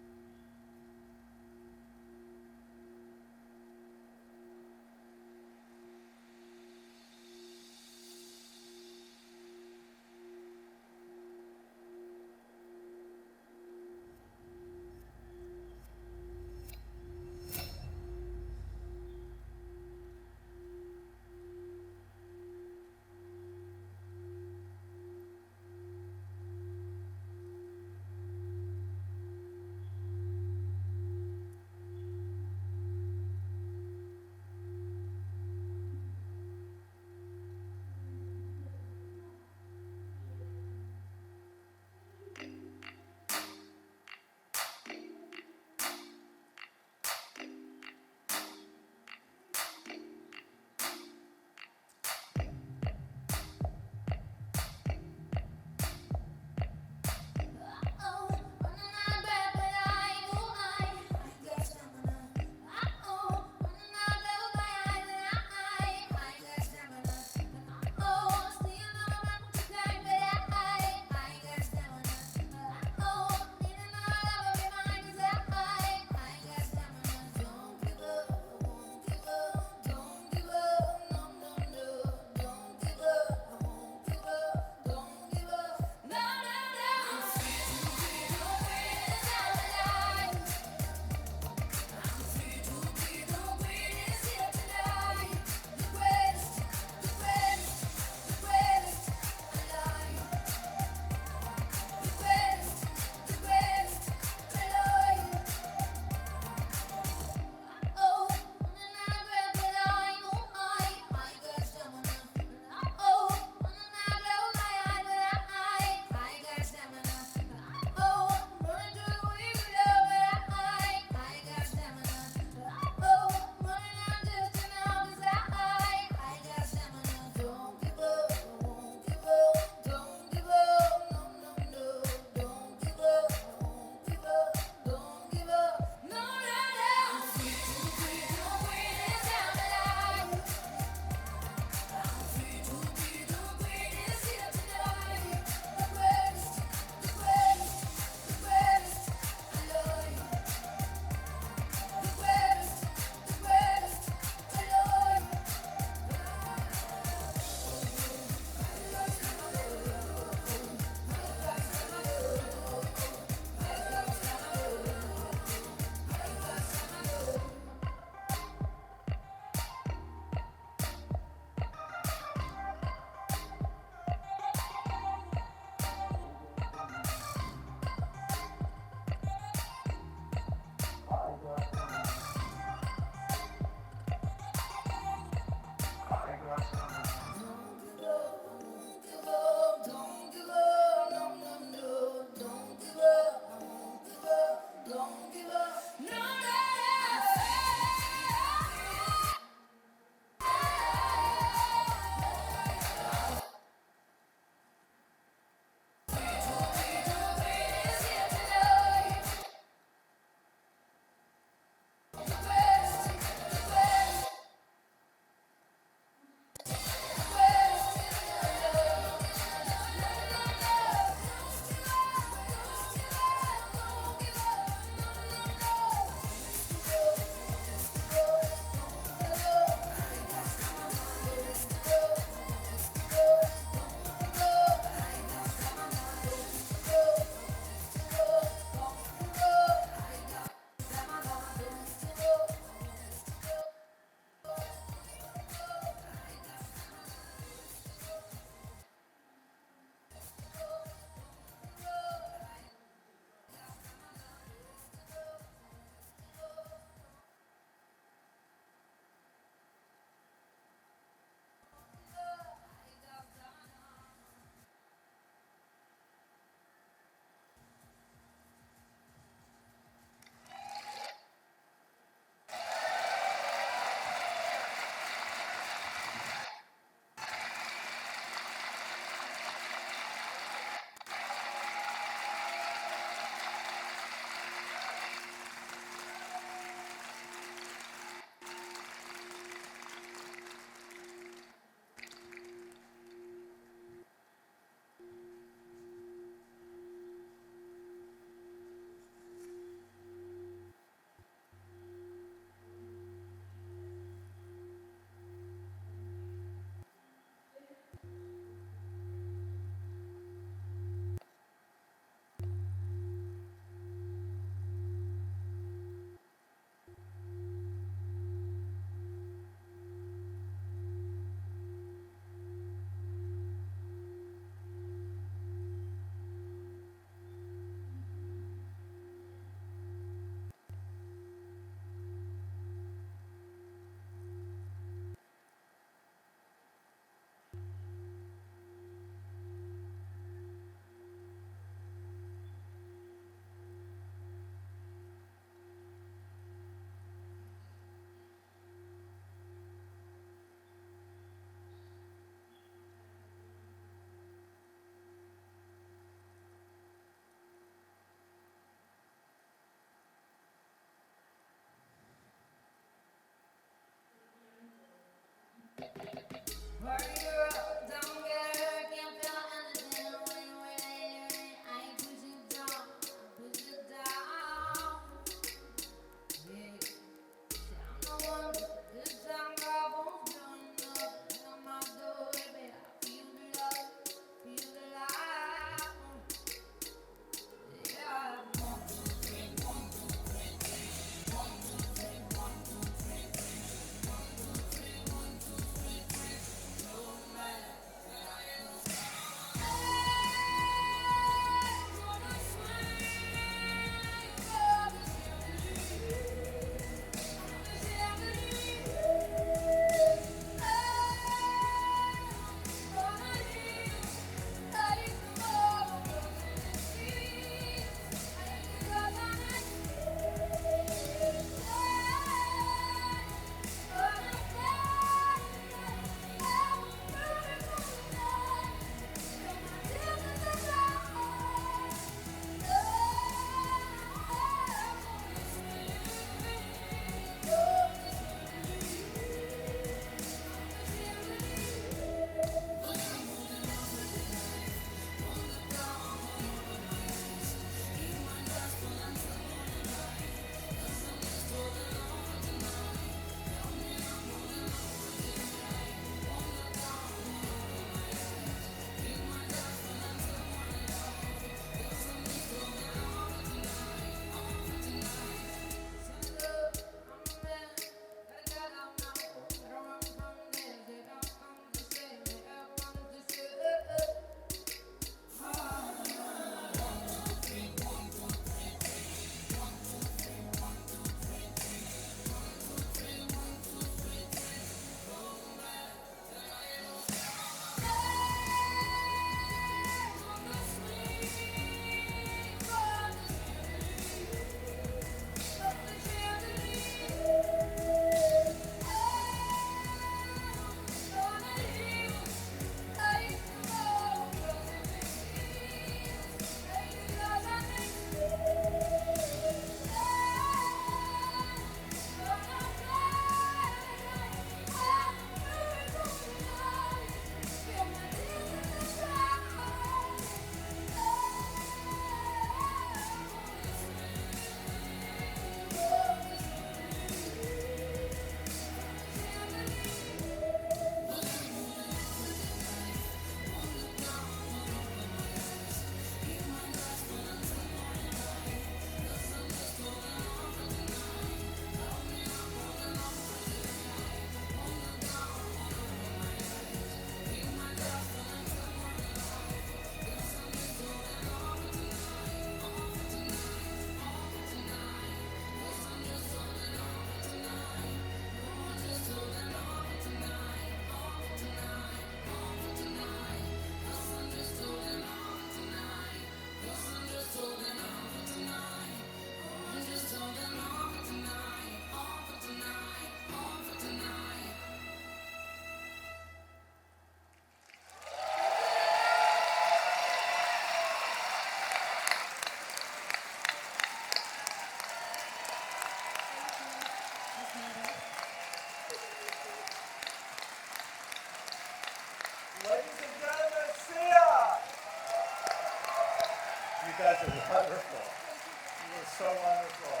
B: so wonderful.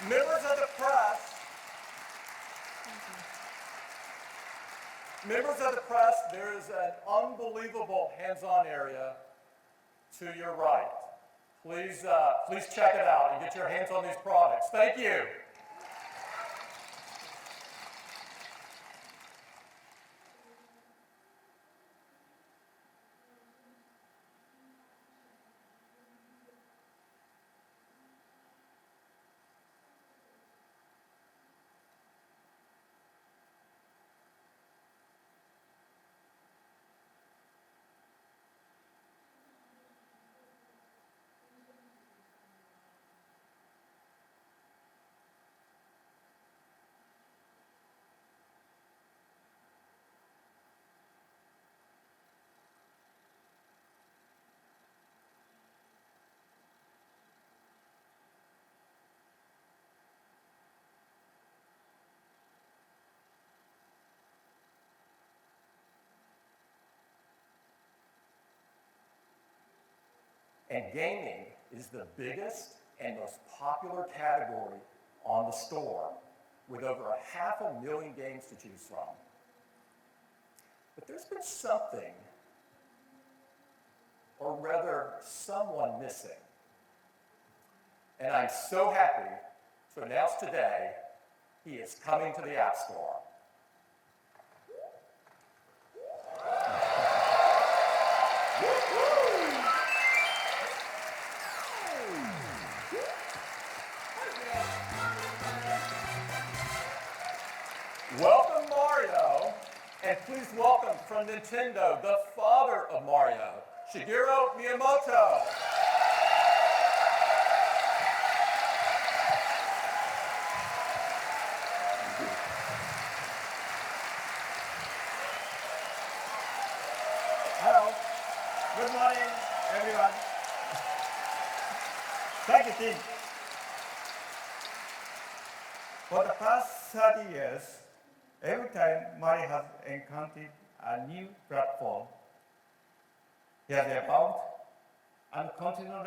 B: Members of the press, there is an unbelievable hands-on area to your right. Please check it out and get your hands on these products. Thank you. And gaming is the biggest and most popular category on the store, with over 500,000 games to choose from. But there's been something, or rather someone missing. And I'm so happy to announce today he is coming to the App Store. Welcome, Mario, and please welcome from Nintendo, the father of Mario, Shigeru Miyamoto.
H: Hello. Good morning, everyone. Thank you, Tim. For the past 30 years, every time Mario has encountered a new platform, he has evolved and continued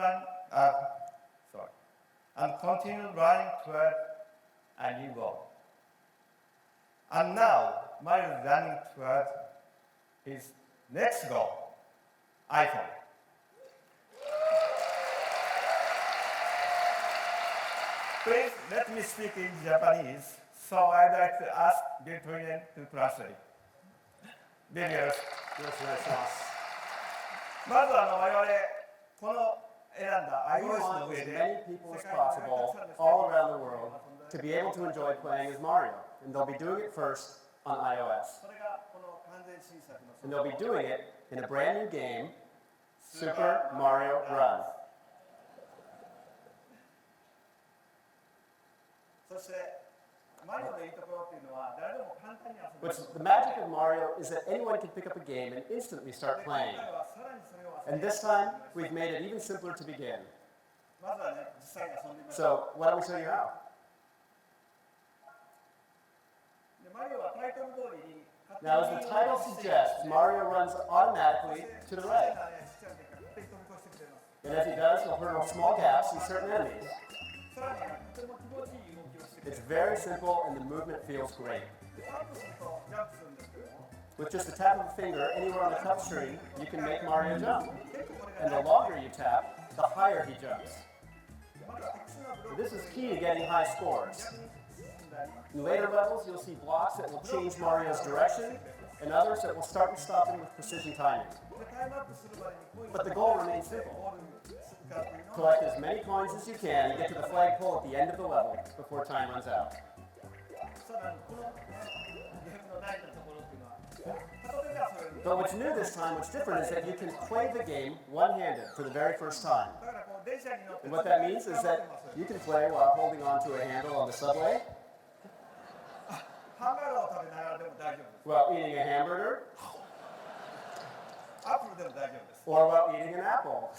H: running toward a new goal. And now, Mario is running toward his next goal, iPhone. Please let me speak in Japanese, so I'd like to ask the President to translate. ではよろしくお願いします。まず我々この選んだ
I: We
H: iOS
I: want
H: の上
I: as
H: で
I: many people as possible all around the world to be able to enjoy playing as Mario. And they'll be doing it first on iOS.
H: それがこの完全新作の
I: And they'll be doing it in a brand new game, Super Mario Run.
H: そしてマリオのいいところっていうのは誰でも簡単に遊べ
I: But
H: る。
I: the magic of Mario is that anyone can pick up a game and instantly start
H: 今
I: playing.
H: 回はさらにそれを
I: And this time, we've made it even simpler to begin.
H: まずはね、実際に遊んでみましょ
I: So why don't we show you how?
H: う。でマリオはタイトル通りに
I: Now, as the title suggests, Mario runs automatically to the right. And as he does, he'll hurdle small gaps and certain enemies. It's very simple and the movement feels great. With just a tap of a finger anywhere on the touch screen, you can make Mario jump. And the longer you tap, the higher he jumps. This is key to getting high scores. In later levels, you'll see blocks that will change Mario's direction, and others that will start and stop him with precision timing. But the goal remains simple. Collect as many coins as you can and get to the flagpole at the end of the level before time runs out. But what's new this time, what's different, is that you can play the game one-handed for the very first time. And what that means is that you can play while holding onto a handle on the subway, while eating a hamburger, or while eating an apple.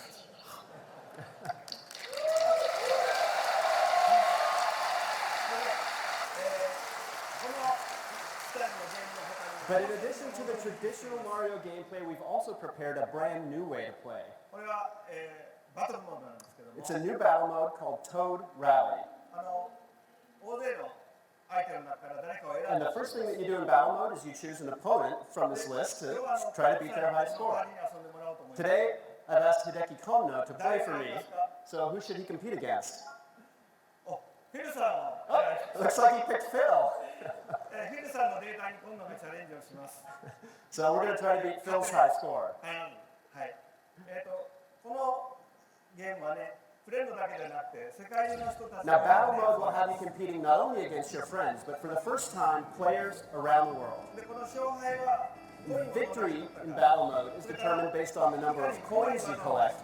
I: But in addition to the traditional Mario gameplay, we've also prepared a brand new way to play. It's It's a new battle mode called Toad Rally.
H: 大勢のアイテムの中から誰かを選
I: And
H: ん
I: the
H: で
I: first thing that you do in battle mode is you choose an opponent from this list to try to beat their high
H: 代
I: score.
H: わりに遊んでもらおうと思います。
I: Today, I've asked Hideki Kono to play for me, so who should he compete against?
H: お、フィルさん、
I: Oh, it looks like he picked Phil.
H: フィルさんのデータに今度のチャレンジをします。
I: So we're going to try to beat Phil's high score.
H: はい。このゲームはね、フレンドだけじゃなくて、世界中の人たち
I: Now, battle mode will have you competing not only against your friends, but for the first time, players around the world.
H: で、この勝敗は、
I: Victory in battle mode is determined based on the number of coins you collect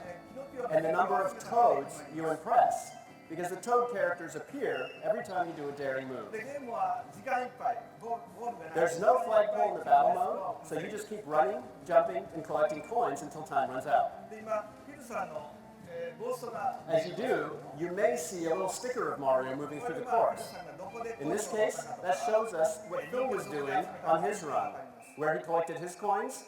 I: and the number of toads you impress, because the toad characters appear every time you do a daring move.
H: で、ゲームは時間いっぱい、ゴールがない。
I: There's no flagpole in the battle mode, so you just keep running, jumping, and collecting coins until time runs out.
H: で、今、フィルさんの、ゴーストが、
I: As you do, you may see a little sticker of Mario moving through the course.
H: フィルさんがどこで
I: In this case, that shows us what Phil was doing on his run, where he collected his coins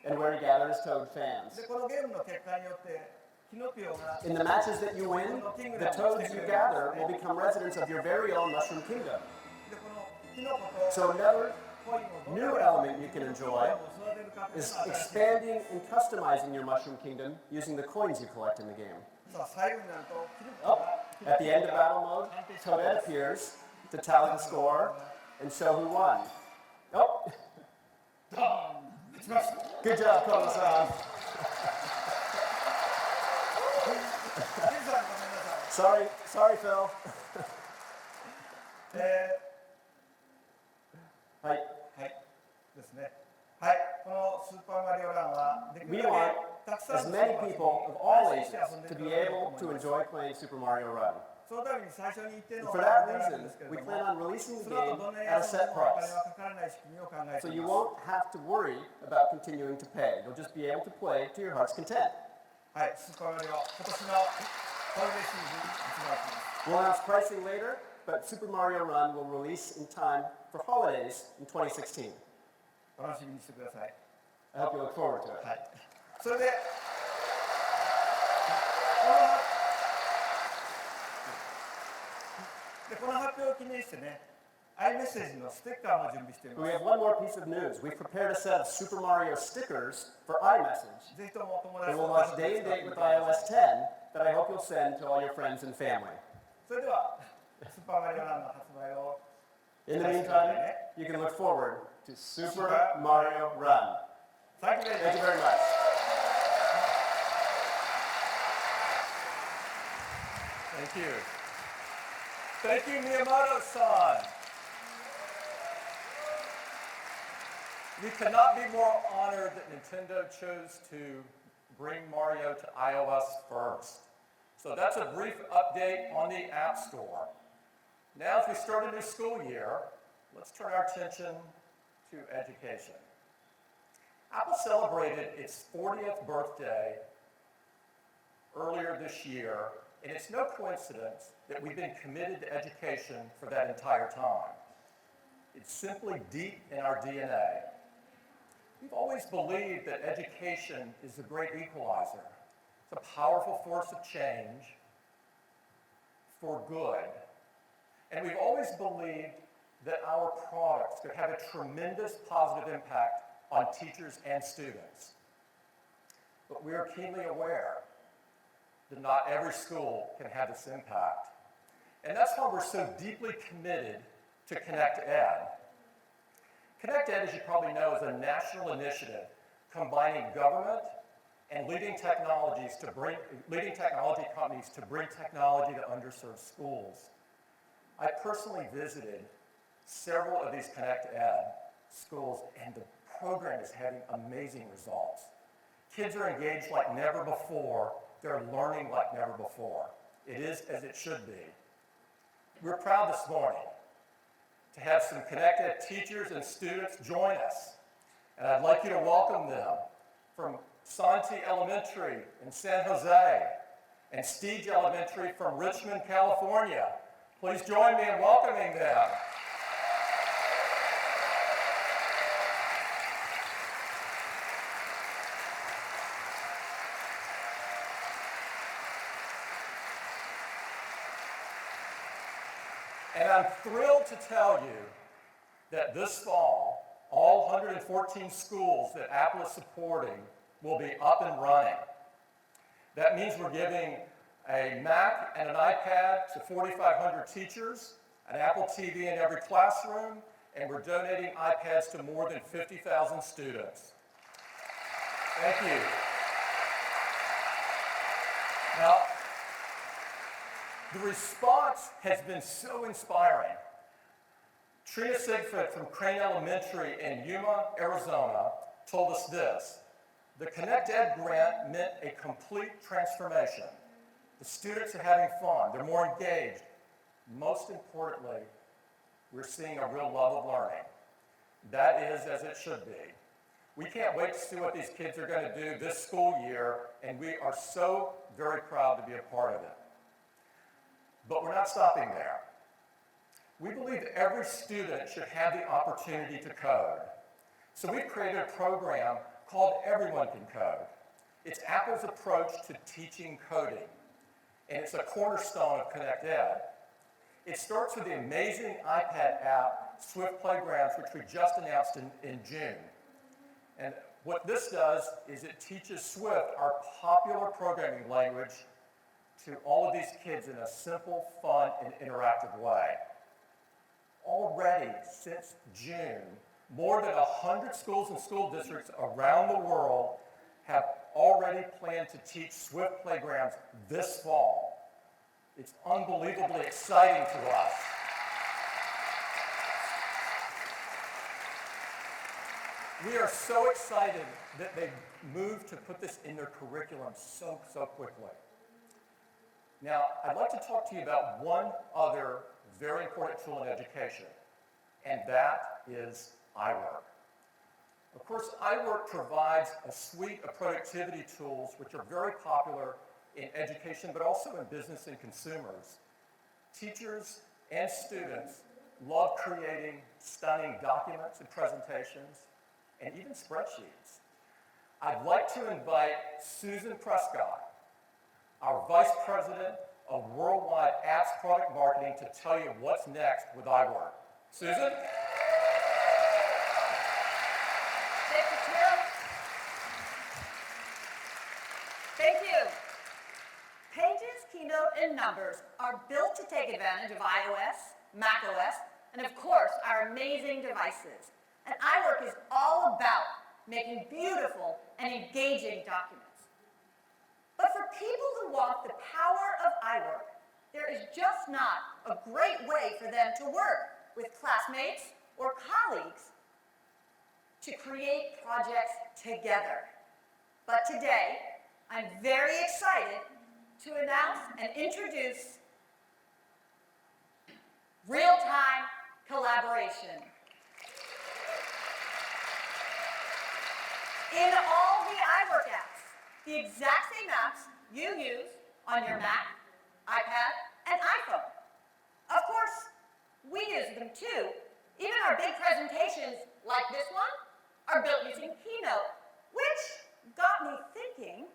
I: and where he gathered his toad fans.
H: で、このゲームの結果によって、キノピオが
I: In the matches that you win, the toads you gather will become residents of your very own Mushroom Kingdom.
H: で、このキノコと
I: So another
H: コインを
I: new element you can enjoy
H: 育てるか
I: is expanding and customizing your Mushroom Kingdom using the coins you collect in the game.
H: さあ、最後になると、キノピオ
I: Oh,
H: が
I: at the end of battle mode, Toadette appears to tally the score and show who won. Oh,
H: しました。
I: good job, Kono-san.
H: フィルさん、ごめんなさい。
I: Sorry, Phil. はい。
H: はい。ですね。はい。このスーパーマリオランは、でき
I: We
H: るだ
I: want
H: けたくさん
I: as
H: の
I: many
H: 人
I: people of all ages to be able to
H: る。
I: enjoy playing Super Mario Run.
H: そのために最初に一定の
I: For
H: お
I: that
H: 金がかかるん
I: reason,
H: ですけれ
I: we
H: ども、
I: plan on releasing the
H: その後
I: game
H: どんな
I: at
H: や
I: a
H: つ
I: set
H: もお金
I: price.
H: はかからない仕組みを考えて
I: So
H: い
I: you
H: ます。
I: won't have to worry about continuing to pay. You'll just be able to play to your heart's content.
H: はい。スーパーマリオ、今年のホリデーシーズン発売します。
I: We'll announce pricing later, but Super Mario Run will release in time for holidays in 2016.
H: お楽しみにしてください。
I: I hope you look forward to it.
H: はい。それで、この発表を記念してね、iMessage のステッカーも準備してい
I: We
H: ま
I: have one more piece of news. We've prepared a set of Super Mario stickers for iMessage.
H: す。ぜひともお友
I: They
H: 達
I: will
H: と
I: launch day and date with iOS 10 that I hope you'll send to all your friends and family.
H: それでは、スーパーマリオランの発売を
I: In the meantime, you can look forward to Super Mario Run.
H: Thank you very
I: Thank
H: much.
I: you very much.
B: Thank you. Thank you, Miyamoto-san. We cannot be more honored that Nintendo chose to bring Mario to iOS first. So that's a brief update on the App Store. Now, as we start a new school year, let's turn our attention to education. Apple celebrated its 40th birthday earlier this year, and it's no coincidence that we've been committed to education for that entire time. It's simply deep in our DNA. We've always believed that education is the great equalizer. It's a powerful force of change for good. And we've always believed that our products could have a tremendous positive impact on teachers and students. But we are keenly aware that not every school can have this impact. And that's why we're so deeply committed to Connect Ed. Connect Ed, as you probably know, is a national initiative combining government and leading technology companies to bring technology to underserved schools. I personally visited several of these Connect Ed schools, and the program is having amazing results. Kids are engaged like never before. They're learning like never before. It is as it should be. We're proud this morning to have some Connect Ed teachers and students join us. And I'd like you to welcome them from Santee Elementary in San Jose and Steege Elementary from Richmond, California. Please join me in welcoming them. And I'm thrilled to tell you that this fall, all 114 schools that Apple is supporting will be up and running. That means we're giving a Mac and an iPad to 4,500 teachers, an Apple TV in every classroom, and we're donating iPads to more than 50,000 students. Thank you. Now, the response has been so inspiring. Trina Sigfrid from Crane Elementary in Yuma, Arizona, told us this: the Connect Ed grant meant a complete transformation. The students are having fun, they're more engaged. Most importantly, we're seeing a real love of learning. That is as it should be. We can't wait to see what these kids are going to do this school year, and we are so very proud to be a part of it. But we're not stopping there. We believe that every student should have the opportunity to code. So we've created a program called Everyone Can Code. It's Apple's approach to teaching coding, and it's a cornerstone of Connect Ed. It starts with the amazing iPad app, Swift Playgrounds, which we just announced in June. And what this does is it teaches Swift, our popular programming language, to all of these kids in a simple, fun, and interactive way. Already, since June, more than 100 schools and school districts around the world have already planned to teach Swift Playgrounds this fall. It's unbelievably exciting to us. We are so excited that they moved to put this in their curriculum so quickly. Now, I'd like to talk to you about one other very important tool in education, and that is iWork. Of course, iWork provides a suite of productivity tools which are very popular in education, but also in business and consumers. Teachers and students love creating stunning documents and presentations, and even spreadsheets. I'd like to invite Susan Prescott, our Vice President of Worldwide Apps Product Marketing, to tell you what's next with iWork. Susan?
J: Thank you, Tim. Thank you. Pages, Keynote, and Numbers are built to take advantage of iOS, macOS, and of course, our amazing devices. And iWork is all about making beautiful and engaging documents. But for people who want the power of iWork, there is just not a great way for them to work with classmates or colleagues to create projects together. But today, I'm very excited to announce and introduce real-time collaboration. In all the iWork apps, the exact same apps you use on your Mac, iPad, and iPhone. Of course, we use them too. Even our big presentations, like this one, are built using Keynote, which got me thinking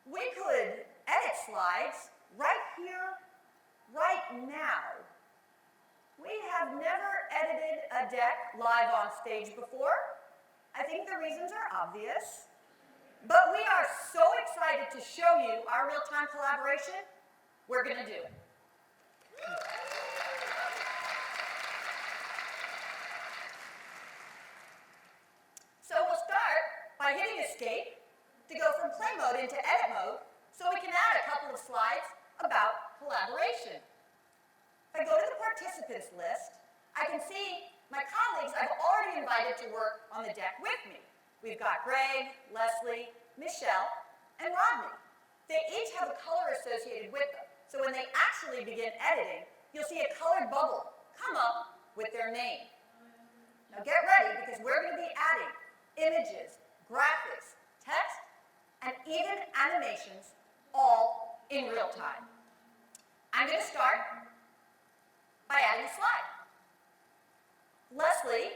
J: we could edit slides right here, right now. We have never edited a deck live on stage before. I think the reasons are obvious, but we are so excited to show you our real-time collaboration. We're going to do it. So we'll start by hitting escape to go from play mode into edit mode so we can add a couple of slides about collaboration. If I go to the participants list, I can see my colleagues I've already invited to work on the deck with me. We've got Greg, Leslie, Michelle, and Rodney. They each have a color associated with them, so when they actually begin editing, you'll see a colored bubble come up with their name. Now get ready, because we're going to be adding images, graphics, text, and even animations, all in real time. I'm going to start by adding a slide. Leslie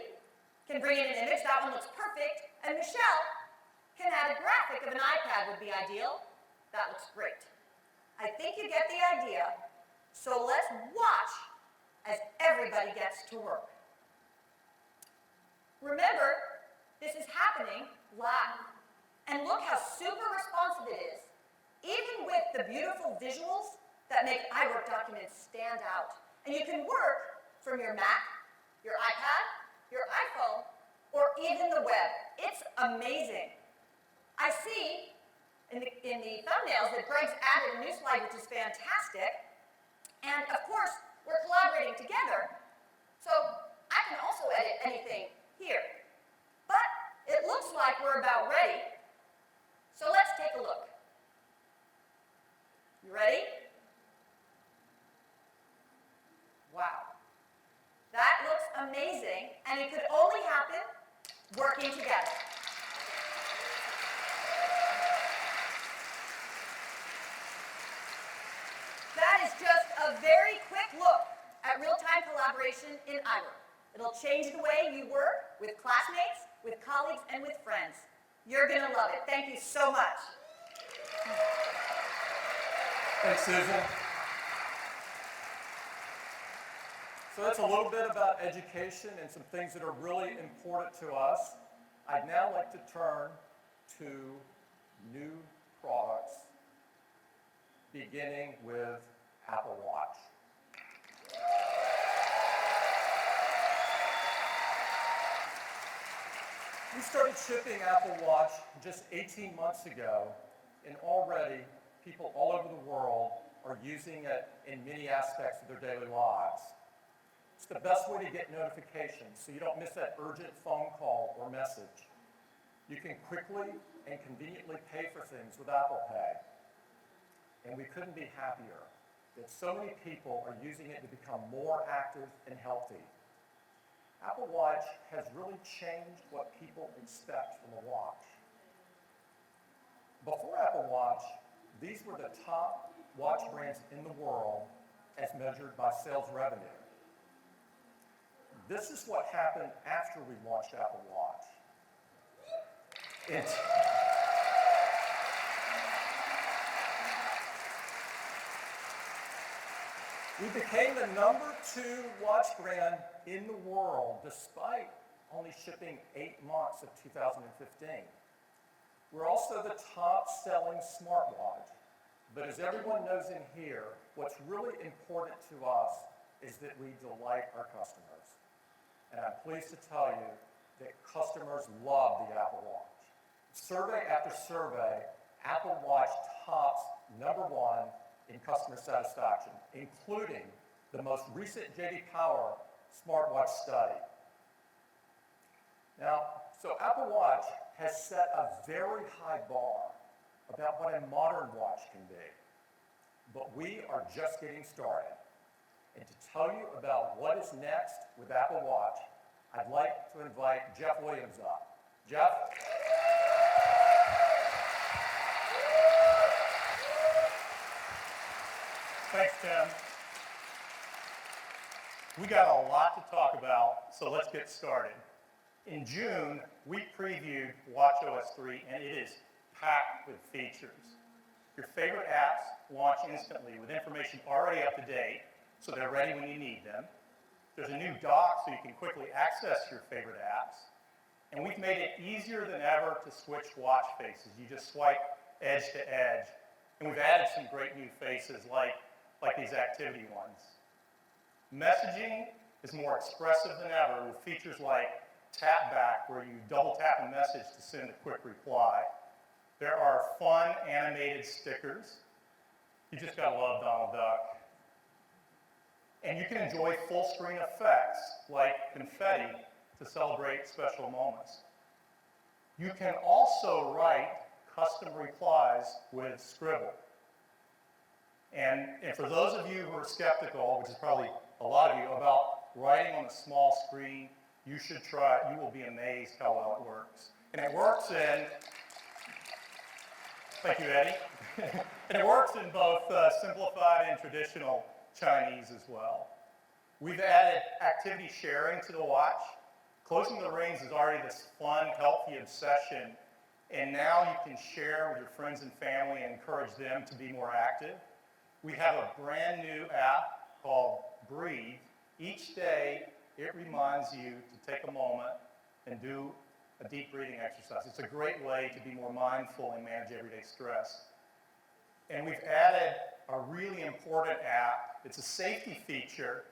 J: can bring in an image, that one looks perfect, and Michelle can add a graphic of an iPad would be ideal. That looks great. I think you get the idea, so let's watch as everybody gets to work. Remember, this is happening live. And look how super responsive it is, even with the beautiful visuals that make iWork documents stand out. And you can work from your Mac, your iPad, your iPhone, or even the web. It's amazing. I see in the thumbnails that Greg's added a new slide, which is fantastic. And of course, we're collaborating together, so I can also edit anything here. But it looks like we're about ready, so let's take a look. You ready? Wow. That looks amazing, and it could only happen working together. That is just a very quick look at real-time collaboration in iWork. It'll change the way you work with classmates, with colleagues, and with friends. You're going to love it. Thank you so much.
B: Thanks, Susan. So that's a little bit about education and some things that are really important to us. I'd now like to turn to new products, beginning with Apple Watch. We started shipping Apple Watch just 18 months ago, and already people all over the world are using it in many aspects of their daily lives. It's the best way to get notifications so you don't miss that urgent phone call or message. You can quickly and conveniently pay for things with Apple Pay. And we couldn't be happier that so many people are using it to become more active and healthy. Apple Watch has really changed what people expect from a watch. Before Apple Watch, these were the top watch brands in the world as measured by sales revenue. This is what happened after we launched Apple Watch. We became the #2 watch brand in the world despite only shipping 8 months of 2015. We're also the top-selling smartwatch. But as everyone knows in here, what's really important to us is that we delight our customers. And I'm pleased to tell you that customers love the Apple Watch. Survey after survey, Apple Watch tops #1 in customer satisfaction, including the most recent J.D. Power smartwatch study. Now, so Apple Watch has set a very high bar about what a modern watch can be. But we are just getting started. And to tell you about what is next with Apple Watch, I'd like to invite Jeff Williams up. Jeff?
A: Thanks, Tim. We got a lot to talk about, so let's get started. In June, we previewed watchOS 3, and it is packed with features. Your favorite apps launch instantly with information already up to date, so they're ready when you need them. There's a new dock so you can quickly access your favorite apps. And we've made it easier than ever to switch watch faces. You just swipe edge to edge. And we've added some great new faces like these activity ones. Messaging is more expressive than ever with features like tap back, where you double tap a message to send a quick reply. There are fun animated stickers. You just gotta love Donald Duck. And you can enjoy full screen effects like confetti to celebrate special moments. You can also write custom replies with Scribble. And for those of you who are skeptical, which is probably a lot of you, about writing on a small screen, you should try it. You will be amazed how well it works. And it works in, thank you, Eddie. And it works in both simplified and traditional Chinese as well. We've added activity sharing to the watch. Closing the rings is already this fun, healthy obsession. And now you can share with your friends and family and encourage them to be more active. We have a brand new app called Breathe Each day, it reminds you to take a moment and do a deep breathing exercise. It's a great way to be more mindful and manage everyday stress. And we've added a really important app. It's a safety feature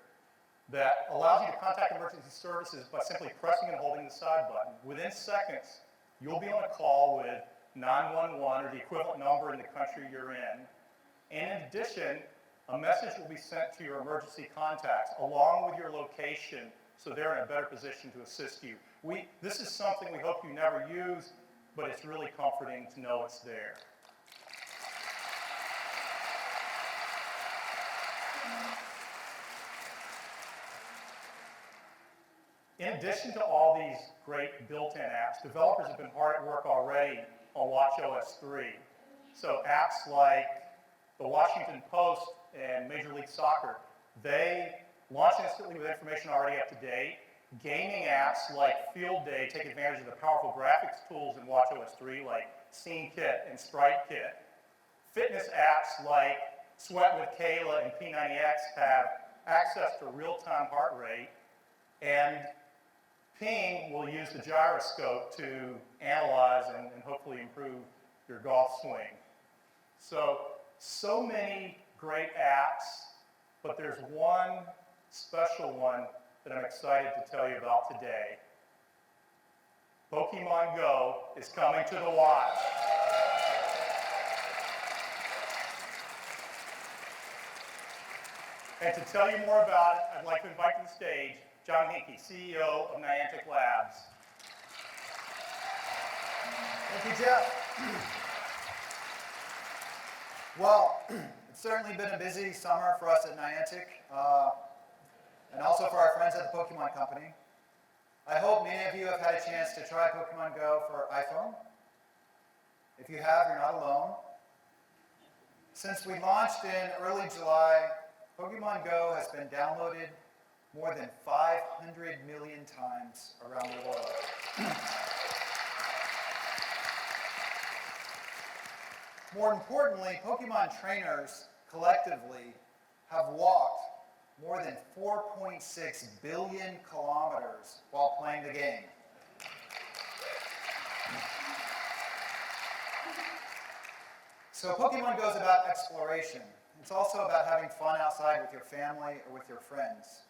A: that allows you to contact emergency services by simply pressing and holding the side button. Within seconds, you'll be on a call with 911 or the equivalent number in the country you're in. And in addition, a message will be sent to your emergency contacts along with your location so they're in a better position to assist you. This is something we hope you never use, but it's really comforting to know it's there. In addition to all these great built-in apps, developers have been hard at work already on watchOS 3. So apps like the Washington Post and Major League Soccer, they launch instantly with information already up to date. Gaming apps like Field Day take advantage of the powerful graphics tools in watchOS 3 like Scene Kit and Sprite Kit. Fitness apps like Sweat with Kayla and P90X have access to real-time heart rate, and Ping will use the gyroscope to analyze and hopefully improve your golf swing. So many great apps, but there's one special one that I'm excited to tell you about today. Pokemon Go is coming to the watch. And to tell you more about it, I'd like to invite to the stage John Hinkey, CEO of Niantic Labs.
K: Thank you, Jeff. Well, it's certainly been a busy summer for us at Niantic, and also for our friends at the Pokemon Company. I hope many of you have had a chance to try Pokemon Go for iPhone. If you have, you're not alone. Since we launched in early July, Pokemon Go has been downloaded more than 500 million times around the world. More importantly, Pokemon trainers collectively have walked more than 4.6 billion kilometers while playing the game. So Pokemon Go is about exploration. It's also about having fun outside with your family or with your friends.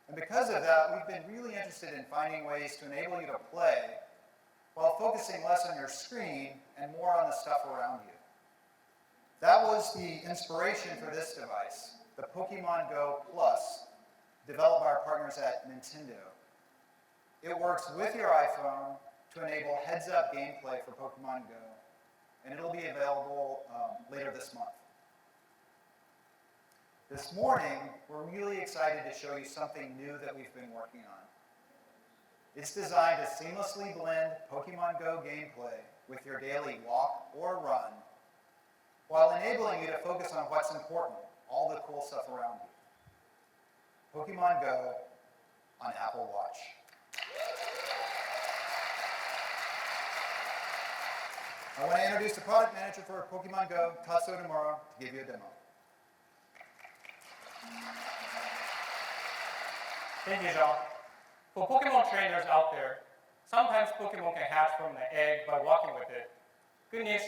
K: And because of that, we've been really interested in finding ways to enable you to play while focusing less on your screen and more on the stuff around you. That was the inspiration for this device, the Pokemon Go Plus, developed by our partners at Nintendo. It works with your iPhone to enable heads-up gameplay for Pokemon Go, and it'll be available later this month. This morning, we're really excited to show you something new that we've been working on. It's designed to seamlessly blend Pokemon Go gameplay with your daily walk or run, while enabling you to focus on what's important, all the cool stuff around you. Pokemon Go on Apple Watch. I want to introduce the product manager for Pokemon Go, Tatsuo Nomura, to give you a demo.
L: Thank you, John. For Pokemon trainers out there, sometimes Pokemon can hatch from an egg by walking with it. Good news,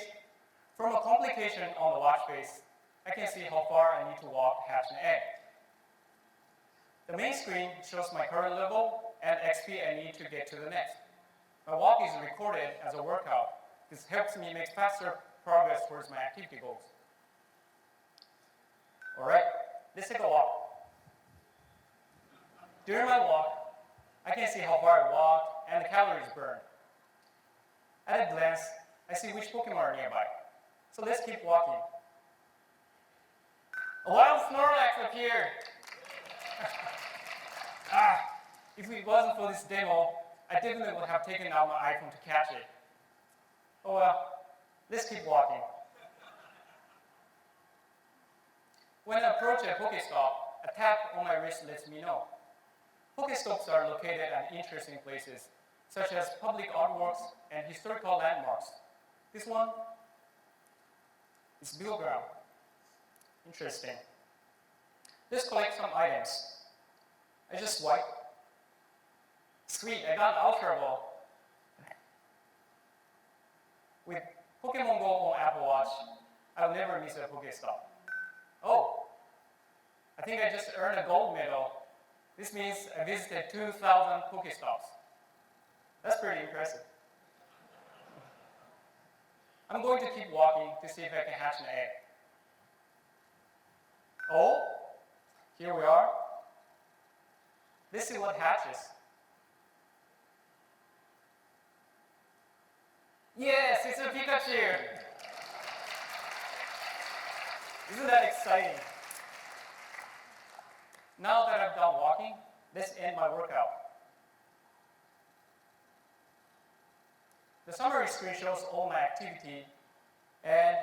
L: from a complication on the watch face, I can see how far I need to walk to hatch an egg. The main screen shows my current level and XP I need to get to the next. My walk is recorded as a workout. This helps me make faster progress towards my activity goals. All right, let's take a walk. During my walk, I can see how far I walked and the calories burned. At a glance, I see which Pokemon are nearby. So let's keep walking. A wild Snorlax appeared! If it wasn't for this demo, I definitely would have taken out my iPhone to catch it. Oh well, let's keep walking. When I approach a Pokestop, a tap on my wrist lets me know. Pokestops are located at interesting places, such as public artworks and historical landmarks. This one is Bill Ground. Interesting. Let's collect some items. I just swipe. Sweet, I got an Ultra Ball. With Pokemon Go on Apple Watch, I'll never miss a Pokestop. Oh, I think I just earned a gold medal. This means I visited 2,000 Pokestops. That's pretty impressive. I'm going to keep walking to see if I can hatch an egg. Oh, here we are. Let's see what hatches. Yes, it's a Pikachu. Isn't that exciting? Now that I've done walking, let's end my workout. The summary screen shows all my activity and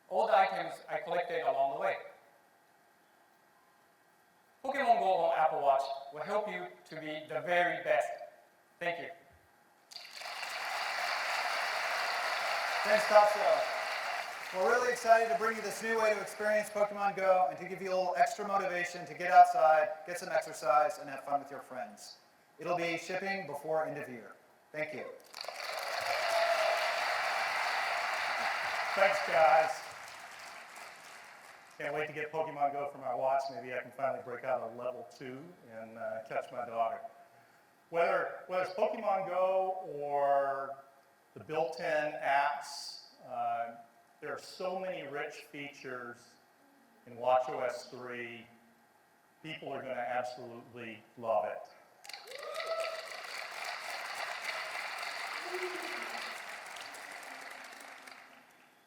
L: all the items I collected along the way. Pokemon Go on Apple Watch will help you to be the very best. Thank you.
K: Thanks, Tatsuo. We're really excited to bring you this new way to experience Pokemon Go and to give you a little extra motivation to get outside, get some exercise, and have fun with your friends. It'll be shipping before end of year. Thank you.
A: Thanks, guys. Can't wait to get Pokemon Go for my watch. Maybe I can finally break out a level 2 and catch my daughter. Whether it's Pokemon Go or the built-in apps, there are so many rich features in watchOS 3. People are going to absolutely love it.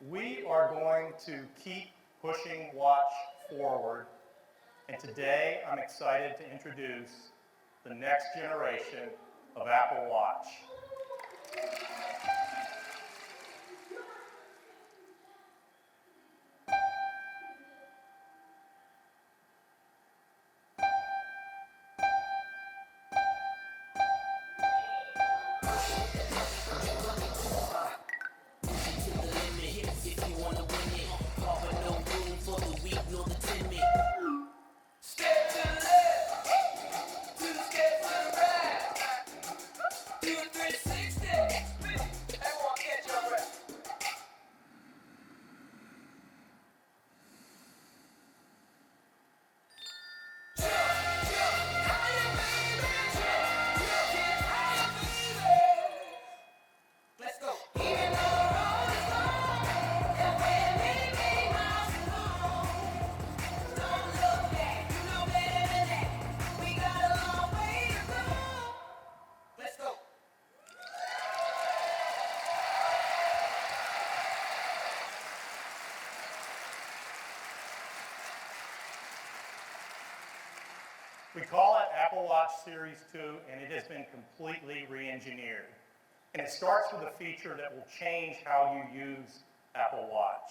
A: We are going to keep pushing Watch forward, and today I'm excited to introduce the next generation of Apple Watch. We call it Apple Watch Series 2, and it has been completely re-engineered. And it starts with a feature that will change how you use Apple Watch.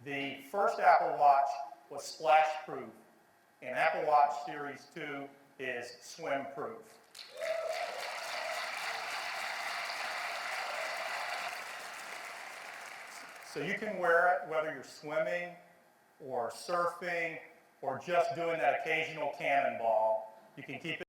A: The first Apple Watch was splash-proof, and Apple Watch Series 2 is swim-proof. So you can wear it whether you're swimming or surfing or just doing that occasional cannonball. You can keep it